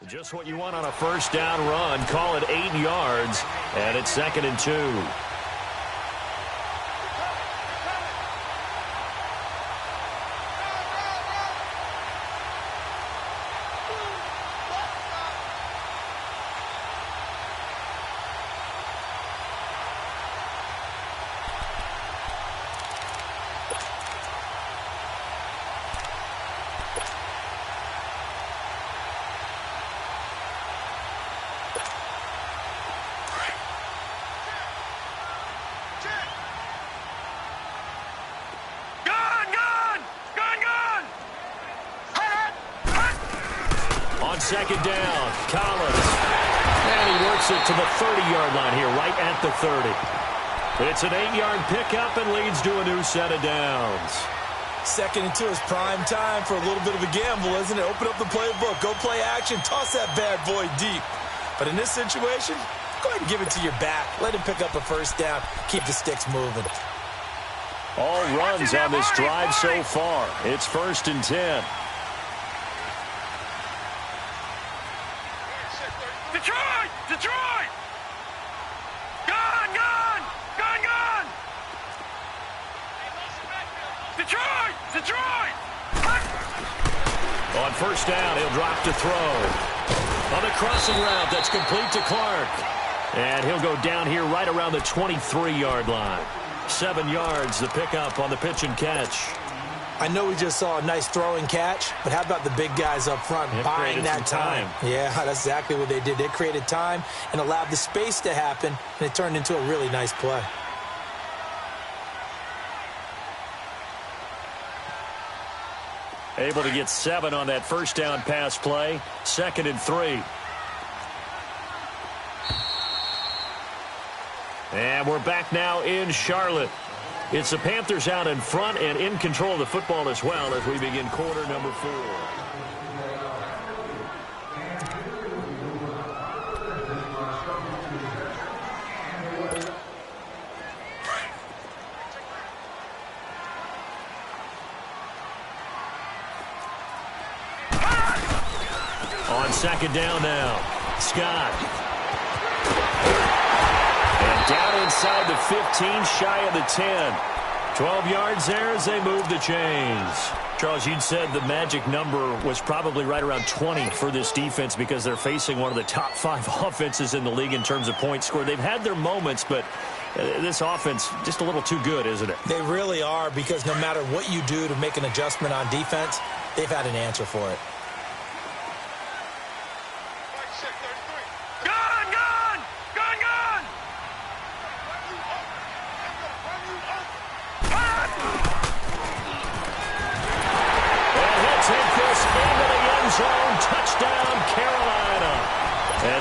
Just what you want on a first down run. Call it 8 yards, and it's 2nd and 2. On 2nd down, Collins. And he works it to the 30-yard line here, right at the 30. It's an 8-yard pickup and leads to a new set of downs. 2nd and 2 is prime time for a little bit of a gamble, isn't it? Open up the playbook, go play action, toss that bad boy deep. But in this situation, go ahead and give it to your back. Let him pick up a first down. Keep the sticks moving. All runs on this drive so far. It's 1st and 10. Detroit! Detroit! Gone! Gone! Gone! Gone! Detroit! Detroit! On 1st down, he'll drop to throw. On the crossing route, that's complete to Clark. And he'll go down here right around the 23-yard line. 7 yards, the pickup on the pitch and catch. I know we just saw a nice throwing catch, but how about the big guys up front buying that time? Yeah, that's exactly what they did. They created time and allowed the space to happen, and it turned into a really nice play. Able to get 7 on that first down pass play. 2nd and 3. And we're back now in Charlotte. It's the Panthers out in front and in control of the football as well as we begin quarter number 4. On 2nd down now, Scott. And down inside the 15, shy of the 10. 12 yards there as they move the chains. Charles, you'd said the magic number was probably right around 20 for this defense because they're facing one of the top 5 offenses in the league in terms of points scored. They've had their moments, but this offense just a little too good, isn't it? They really are, because no matter what you do to make an adjustment on defense, they've had an answer for it. Gone! Gone! Gone! Gone!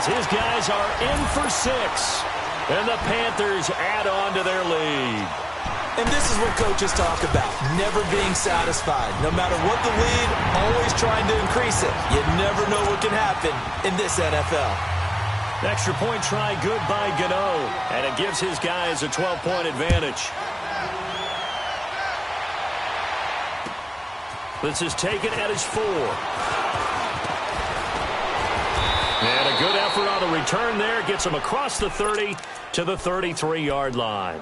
as his guys are in for 6. And the Panthers add on to their lead. And this is what coaches talk about, never being satisfied. No matter what the lead, always trying to increase it. You never know what can happen in this NFL. Extra point try good by Gano, and it gives his guys a 12-point advantage. This is taken at his 4. And a good effort on the return there. Gets him across the 30 to the 33-yard line.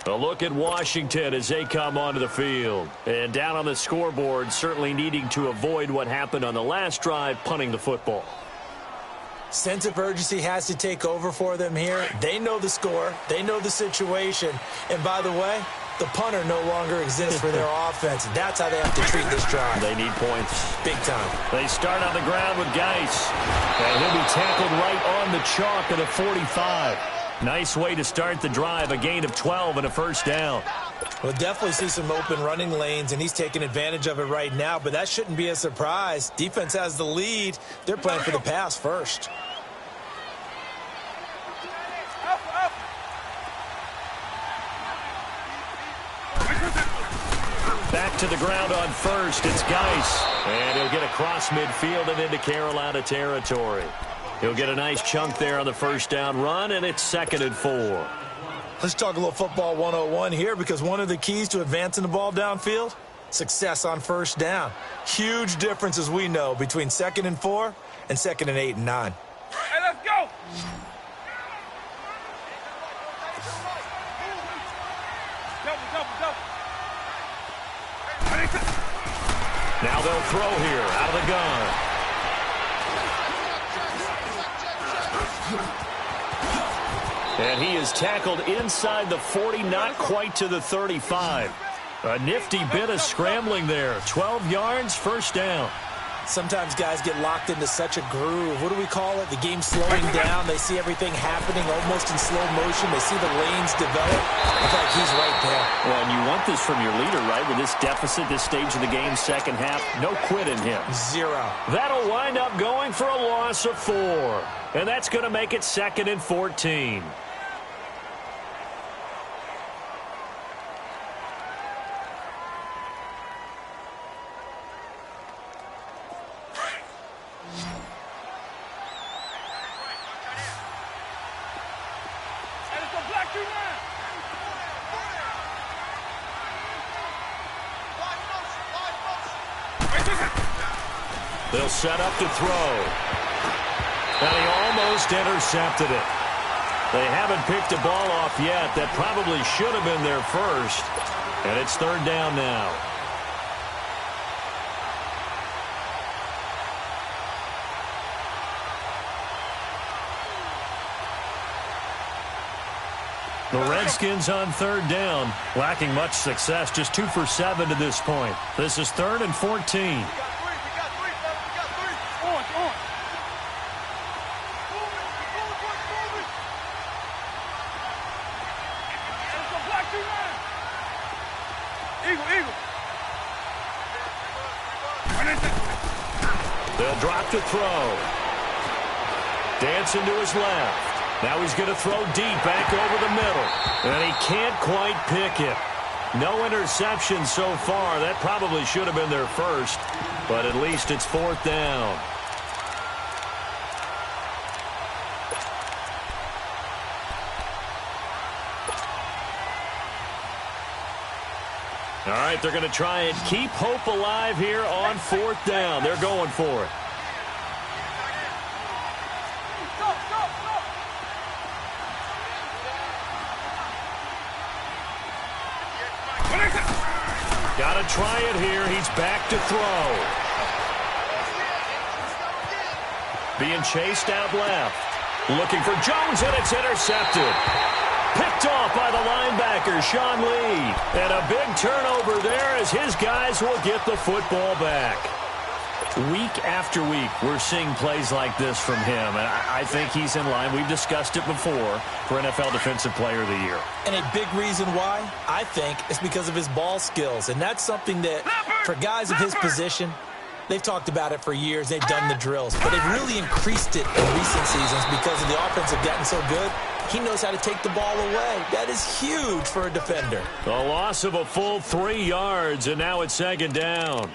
A look at Washington as they come onto the field. And down on the scoreboard, certainly needing to avoid what happened on the last drive, punting the football. Sense of urgency has to take over for them here. They know the score. They know the situation. And by the way, the punter no longer exists for their offense. That's how they have to treat this drive. They need points. Big time. They start on the ground with Geis. And he'll be tackled right on the chalk at the 45. Nice way to start the drive. A gain of 12 and a first down. We'll definitely see some open running lanes, and he's taking advantage of it right now. But that shouldn't be a surprise. Defense has the lead. They're playing for the pass first. Back to the ground on first. It's Geis. And he'll get across midfield and into Carolina territory. He'll get a nice chunk there on the first down run, and it's 2nd and 4. Let's talk a little football 101 here, because one of the keys to advancing the ball downfield, success on first down. Huge difference, as we know, between 2nd and 4 and 2nd and 8 and 9. Hey, let's go! Double. Now they'll throw here out of the gun. And he is tackled inside the 40, not quite to the 35. A nifty bit of scrambling there. 12 yards, first down. Sometimes guys get locked into such a groove. What do we call it? The game's slowing down. They see everything happening almost in slow motion. They see the lanes develop. I feel like he's right there. Well, and you want this from your leader, right? With this deficit, this stage of the game, second half, no quit in him. 0. That'll wind up going for a loss of 4. And that's going to make it 2nd and 14. They'll set up to throw. And he almost intercepted it. They haven't picked the ball off yet. That probably should have been their first. And it's 3rd down now. The Redskins on 3rd down, lacking much success, just 2 for 7 to this point. This is 3rd and 14. They'll drop to throw. Dancing to his left. Now he's going to throw deep back over the middle. And he can't quite pick it. No interception so far. That probably should have been their first. But at least it's 4th down. All right, they're going to try and keep hope alive here on 4th down. They're going for it. Got to try it here. He's back to throw. Being chased out left. Looking for Jones, and it's intercepted. Picked off by the linebacker, Sean Lee. And a big turnover there as his guys will get the football back. Week after week, we're seeing plays like this from him, and I think he's in line. We've discussed it before for NFL Defensive Player of the Year. And a big reason why, I think, is because of his ball skills. And that's something that, for guys of his position, They've talked about it for years. They've done the drills. But they've really increased it in recent seasons because of the offense have gotten so good. He knows how to take the ball away. That is huge for a defender. A loss of a full 3 yards, and now it's second down.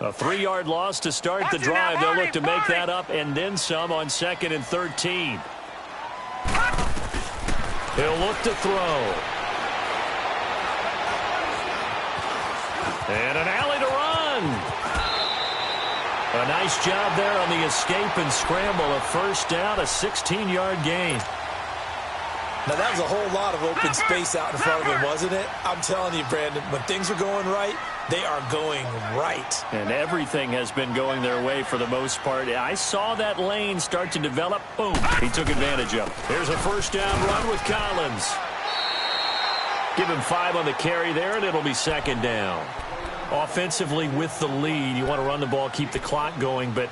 A 3-yard loss to start the drive. They'll look to make that up and then some on 2nd and 13. He'll look to throw. And an alley to run. A nice job there on the escape and scramble. A first down, a 16-yard gain. Now, that was a whole lot of open space out in front of him, wasn't it? I'm telling you, Brandon, when things are going right, they are going right. And everything has been going their way for the most part. I saw that lane start to develop. Boom. He took advantage of it. Here's a first down run with Collins. Give him 5 on the carry there, and it'll be second down. Offensively with the lead, you want to run the ball, keep the clock going, but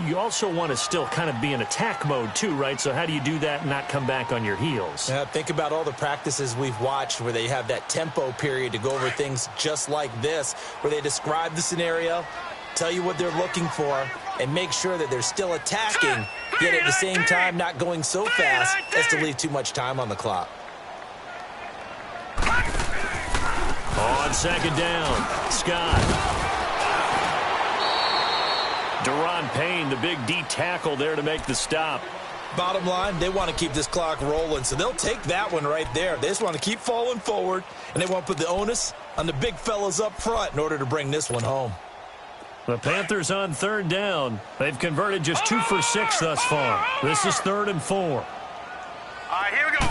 you also want to still kind of be in attack mode too, right? So how do you do that and not come back on your heels? Yeah, think about all the practices we've watched where they have that tempo period to go over things just like this, where they describe the scenario, tell you what they're looking for, and make sure that they're still attacking, yet at the same time not going so fast as to leave too much time on the clock. On second down, Scott. Deron Payne, the big D tackle there to make the stop. Bottom line, they want to keep this clock rolling, so they'll take that one right there. They just want to keep falling forward, and they want to put the onus on the big fellas up front in order to bring this one home. The Panthers on third down. They've converted just 2 for 6 thus far. This is 3rd and 4. All right, here we go.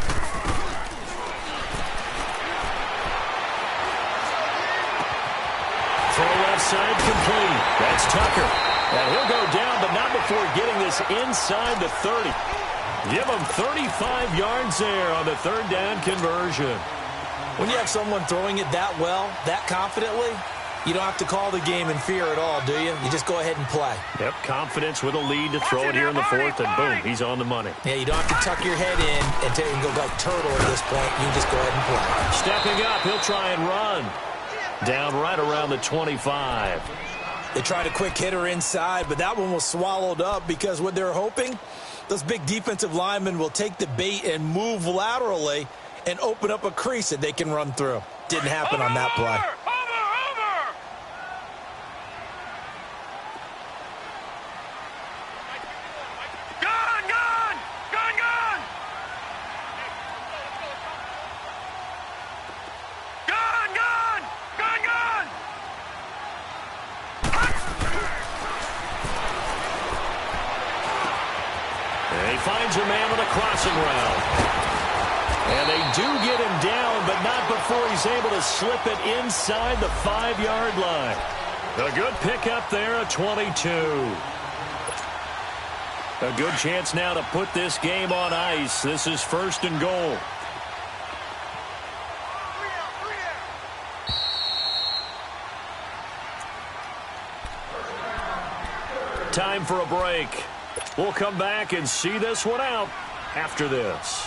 Throw left side complete. That's Tucker. And he'll go down, but not before getting this inside the 30. Give him 35 yards there on the third down conversion. When you have someone throwing it that well, that confidently, you don't have to call the game in fear at all, do you? You just go ahead and play. Yep, confidence with a lead to throw it here in the 4th, and boom, he's on the money. Yeah, you don't have to tuck your head in and go like turtle at this point. You just go ahead and play. Stepping up, he'll try and run. Down right around the 25. They tried a quick hitter inside, but that one was swallowed up because what they're hoping, those big defensive linemen will take the bait and move laterally and open up a crease that they can run through. Didn't happen on that play. Finds a man on a crossing route. And they do get him down, but not before he's able to slip it inside the 5-yard line. A good pickup there, a 22. A good chance now to put this game on ice. This is 1st and goal. Time for a break. We'll come back and see this one out after this.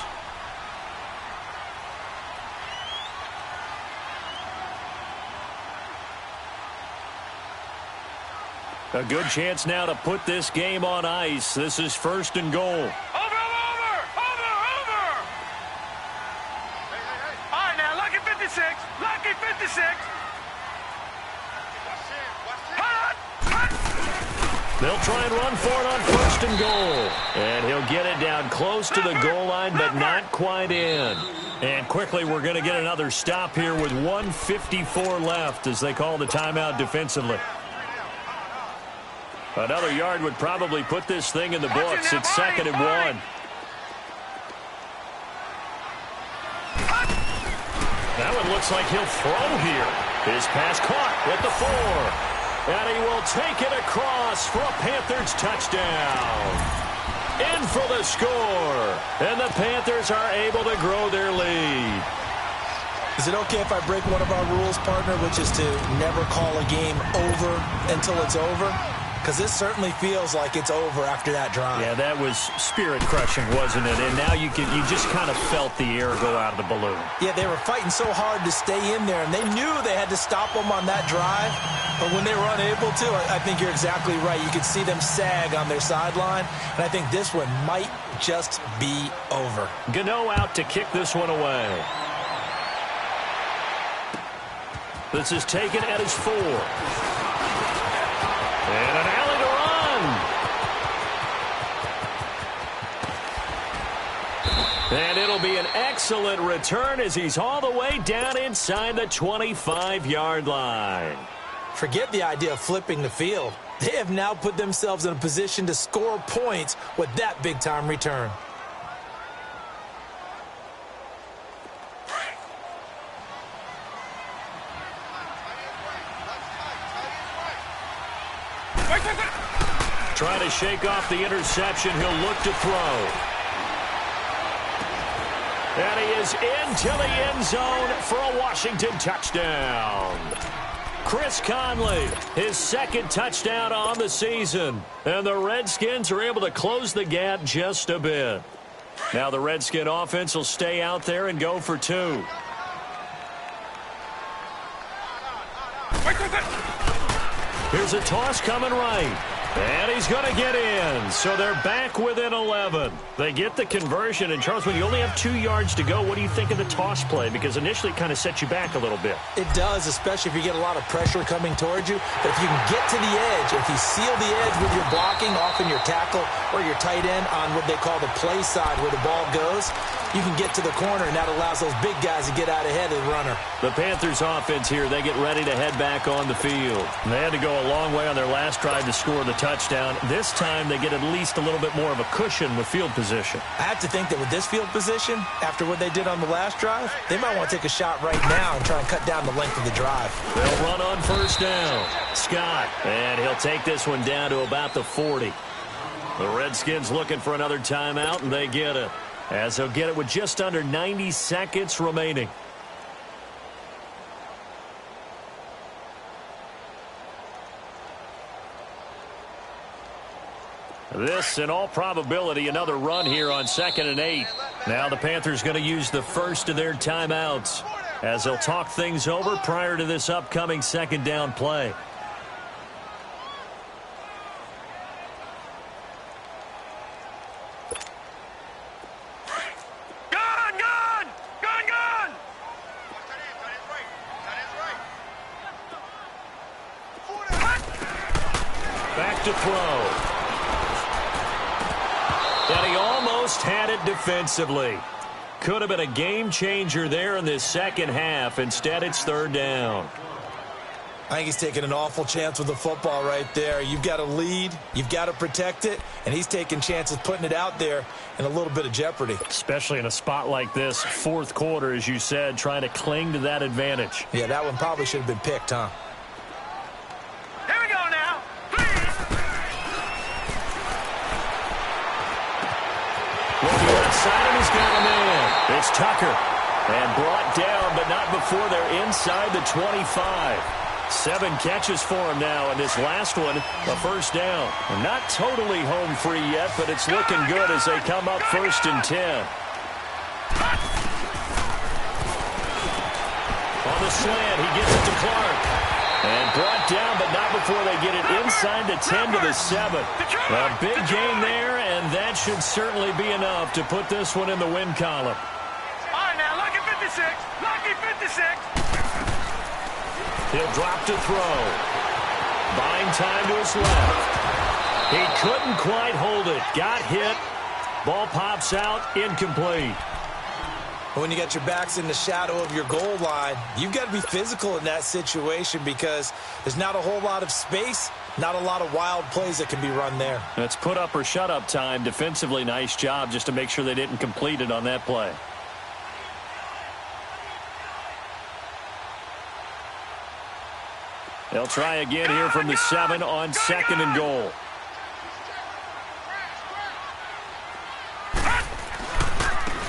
A good chance now to put this game on ice. This is 1st and goal. Over! All right, now, lucky 56. Lucky 56. They'll try and run for it on 1st and goal. And he'll get it down close to the goal line, but not quite in. And quickly, we're going to get another stop here with 1:54 left as they call the timeout defensively. Another yard would probably put this thing in the books. It's 2nd and 1. That one looks like he'll throw here. His pass caught at the 4. And he will take it across for a Panthers touchdown. In for the score. And the Panthers are able to grow their lead. Is it okay if I break one of our rules, partner, which is to never call a game over until it's over? because this certainly feels like it's over after that drive. Yeah, that was spirit-crushing, wasn't it? And now you just kind of felt the air go out of the balloon. Yeah, they were fighting so hard to stay in there, and they knew they had to stop them on that drive. But when they were unable to, I think you're exactly right. You could see them sag on their sideline, and I think this one might just be over. Gano out to kick this one away. This is taken at his 4. And an alley to run. And it'll be an excellent return as he's all the way down inside the 25-yard line. Forget the idea of flipping the field. They have now put themselves in a position to score points with that big-time return. Trying to shake off the interception. He'll look to throw. And he is into the end zone for a Washington touchdown. Chris Conley, his second touchdown on the season. And the Redskins are able to close the gap just a bit. Now the Redskin offense will stay out there and go for 2. Here's a toss coming right. And he's going to get in. So they're back within 11. They get the conversion. And, Charles, when you only have 2 yards to go, what do you think of the toss play? Because initially it kind of sets you back a little bit. It does, especially if you get a lot of pressure coming towards you. But if you can get to the edge, if you seal the edge with your blocking, often your tackle or your tight end on what they call the play side where the ball goes, you can get to the corner, and that allows those big guys to get out ahead of the runner. The Panthers offense here, they get ready to head back on the field. They had to go a long way on their last drive to score the touchdown. This time they get at least a little bit more of a cushion with field position. I have to think that with this field position, after what they did on the last drive, they might want to take a shot right now and try and cut down the length of the drive. They'll run on first down. Scott, and he'll take this one down to about the 40. The Redskins looking for another timeout, and they get it. As they'll get it with just under 90 seconds remaining. This, in all probability, another run here on 2nd and 8. Now the Panthers going to use the first of their timeouts as they'll talk things over prior to this upcoming 2nd down play. Back to throw. And he almost had it defensively. Could have been a game changer there in this second half. Instead, it's 3rd down. I think he's taking an awful chance with the football right there. You've got to lead, you've got to protect it, and he's taking chances putting it out there in a little bit of jeopardy. Especially in a spot like this, 4th quarter, as you said, trying to cling to that advantage. Yeah, that one probably should have been picked, huh? Here we go now. Looking outside, and he's got him in. It's Tucker. And brought down, but not before they're inside the 25. 7 catches for him now, and this last one, a first down. Not totally home free yet, but it's looking good as they come up 1st and 10. On the slant, he gets it to Clark. And brought down, but not before they get it inside the 10 to the 7. A big gain there, and that should certainly be enough to put this one in the win column. All right, now, lucky 56. Lucky 56. He'll drop to throw. Buying time to his left. He couldn't quite hold it. Got hit. Ball pops out. Incomplete. When you got your backs in the shadow of your goal line, you've got to be physical in that situation because there's not a whole lot of space, not a lot of wild plays that can be run there. That's put up or shut up time. Defensively, nice job just to make sure they didn't complete it on that play. They'll try again here from the 7 on 2nd and goal.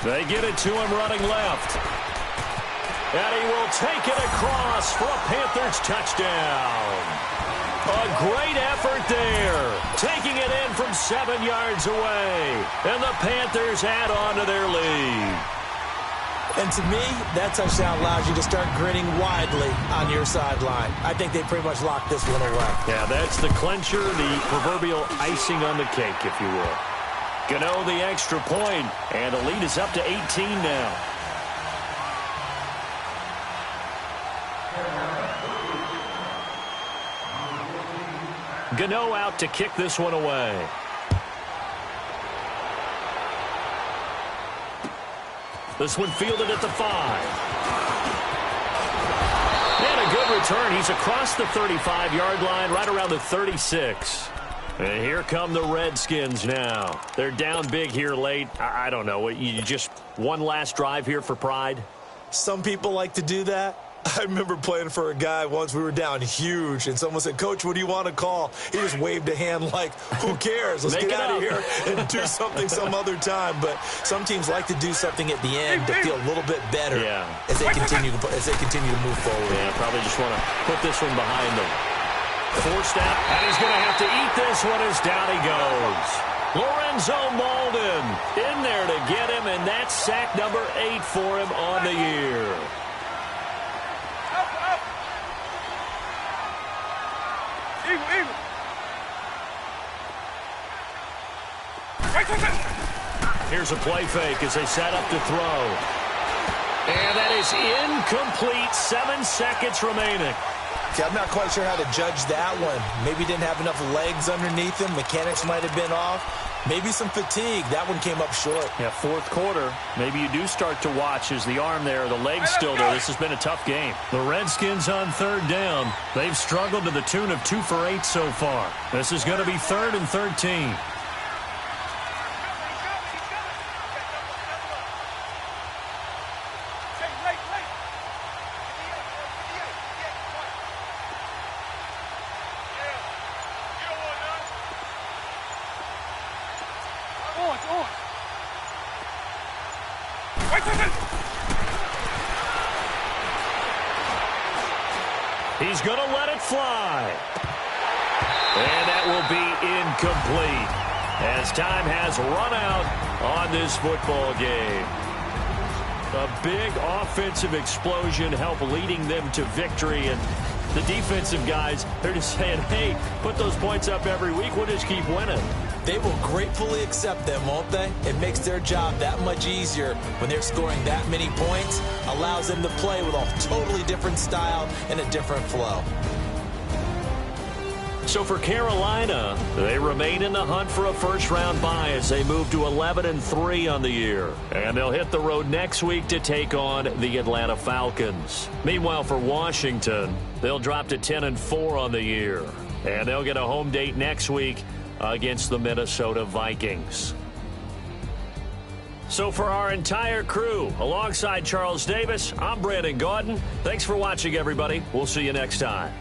They get it to him running left. And he will take it across for a Panthers touchdown. A great effort there. Taking it in from 7 yards away. And the Panthers add on to their lead. And to me, that touchdown allows you to start grinning widely on your sideline. I think they pretty much locked this one away. Yeah, that's the clincher, the proverbial icing on the cake, if you will. Gano the extra point, and the lead is up to 18 now. Gano out to kick this one away. This one fielded at the 5. And a good return. He's across the 35-yard line, right around the 36. And here come the Redskins now. They're down big here late. I don't know. You just one last drive here for pride? Some people like to do that. I remember playing for a guy once. We were down huge, and someone said, "Coach, what do you want to call?" He just waved a hand like, who cares? Let's get out of here and do something some other time. But some teams like to do something at the end to feel a little bit better as they continue to move forward. Yeah, probably just want to put this one behind them. Forced out, and he's going to have to eat this one as down he goes. Lorenzo Malden in there to get him, and that's sack number 8 for him on the year. Here's a play fake as they set up to throw. And that is incomplete. 7 seconds remaining. Okay, I'm not quite sure how to judge that one. Maybe didn't have enough legs underneath him. Mechanics might have been off. Maybe some fatigue. That one came up short. Yeah, fourth quarter. Maybe you do start to watch as the arm there, the leg's still there. This has been a tough game. The Redskins on third down. They've struggled to the tune of 2 for 8 so far. This is going to be 3rd and 13. He's going to let it fly. And that will be incomplete as time has run out on this football game. A big offensive explosion helped leading them to victory. And the defensive guys, they're just saying, hey, put those points up every week. We'll just keep winning. They will gratefully accept them, won't they? It makes their job that much easier when they're scoring that many points. Allows them to play with a totally different style and a different flow. So for Carolina, they remain in the hunt for a first-round bye as they move to 11-3 on the year. And they'll hit the road next week to take on the Atlanta Falcons. Meanwhile, for Washington, they'll drop to 10-4 on the year. And they'll get a home date next week against the Minnesota Vikings. So for our entire crew, alongside Charles Davis, I'm Brandon Gaudin. Thanks for watching, everybody. We'll see you next time.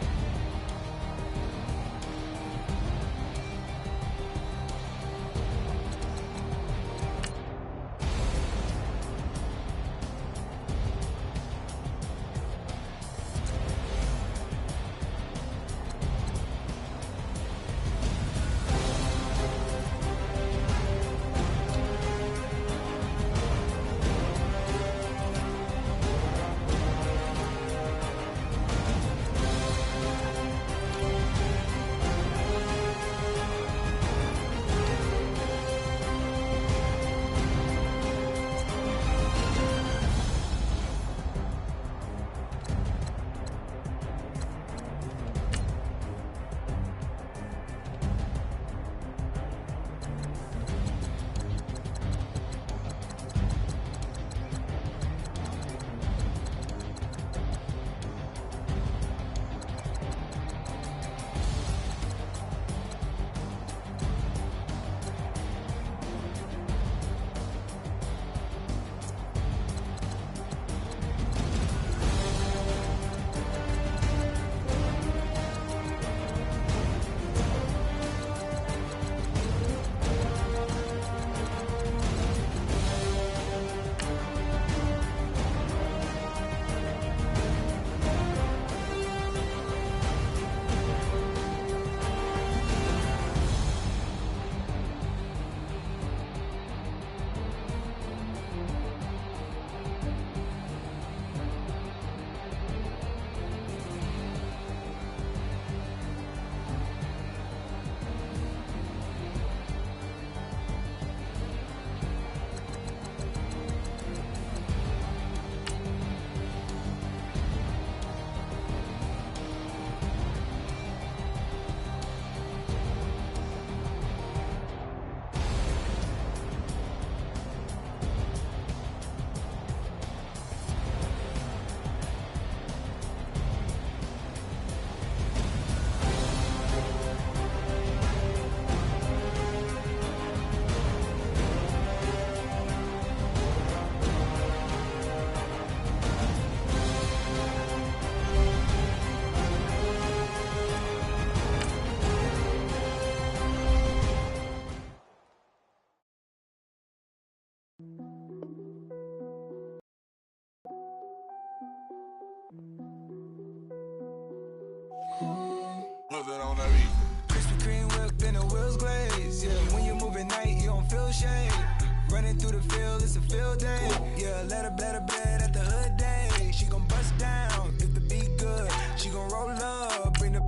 Running through the field, it's a field day. Yeah, let her bet at the hood day. She gon' bust down if the beat good. She gon' roll up, bring the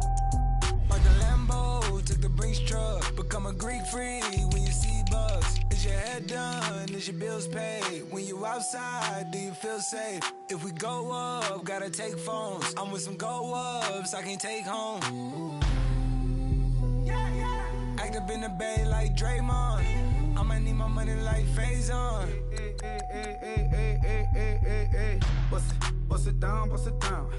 like the Lambo, took the Brinks truck. Become a Greek freak when you see bugs. Is your head done? Is your bills paid? When you outside, do you feel safe? If we go up, gotta take phones. I'm with some go-ups I can't take home. Act up in the bay like Draymond. I'ma need my money like Faison. Bust it down, bust it down.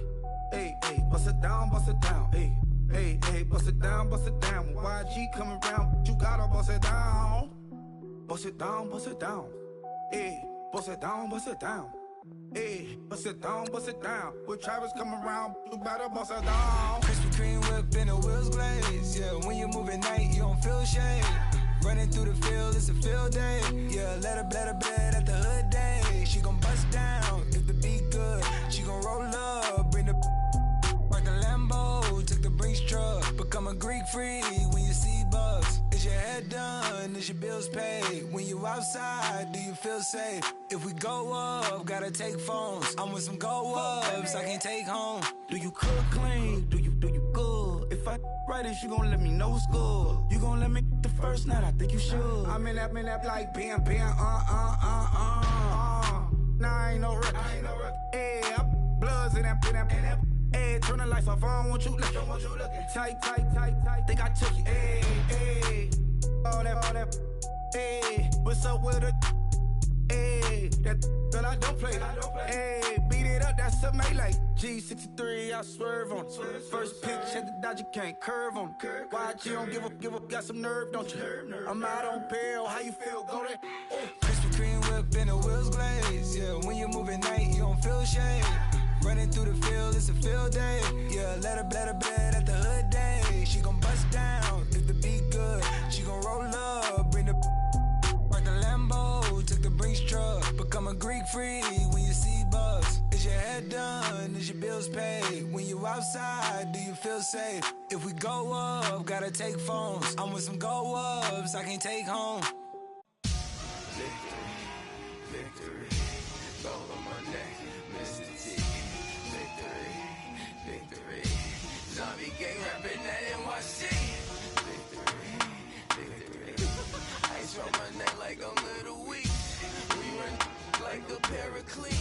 Hey, hey, bust it down, bust it down. Hey, hey, hey, bust it down, bust it down. When YG coming around, you gotta bust it down. Bust it down, bust it down. Hey, bust it down, bust it down. Hey, bust it down, bust it down. When Travis come around, you better bust it down. Krispy Kreme whip and the wheels glaze. Yeah, when you move at night, you don't feel shade. Running through the field, it's a field day. Yeah, let her bet at the hood day. She gon' bust down if the beat good. She gon' roll up, bring the like the Lambo, took the Brinks truck. Become a Greek freak when you see bugs. Is your head done? Is your bills paid? When you outside, do you feel safe? If we go up, gotta take phones. I'm with some go-ups I can't take home. Do you cook clean? Do you good? If I write it, you gon' let me know what's good. You gon' let me the first night, I think you should. I'm in that like bam, Nah, I ain't no record. Hey, bloods in that. Hey, turn the lights off, I don't want you looking. Tight. Think I took it. Hey, all that. Hey, what's up with it? Hey, that girl I don't play. Hey, beat it up, that's a melee. G63, I swerve on it. First pitch, hit the dodge, you can't curve on it. YG don't give up, got some nerve, don't you? I'm out on bail, how you feel? Go there. Krispy Kreme whip and the wheels glaze. Yeah, when you move at night, you don't feel shade. Running through the field, it's a field day. Yeah, let her bet at the hood day. She gon' bust down if the beat good. She gon' roll up, bring the like the Lambo, took the Brinks truck. Become a Greek freak when you see bugs. Is your head done? Is your bills paid? When you outside, do you feel safe? If we go up, gotta take phones. I'm with some go-ups I can't take home. Victory, gold on my neck, Mr. T. Victory, zombie gang rapping that NYC. Victory, ice on my neck like a little weak. We run like a paraclete.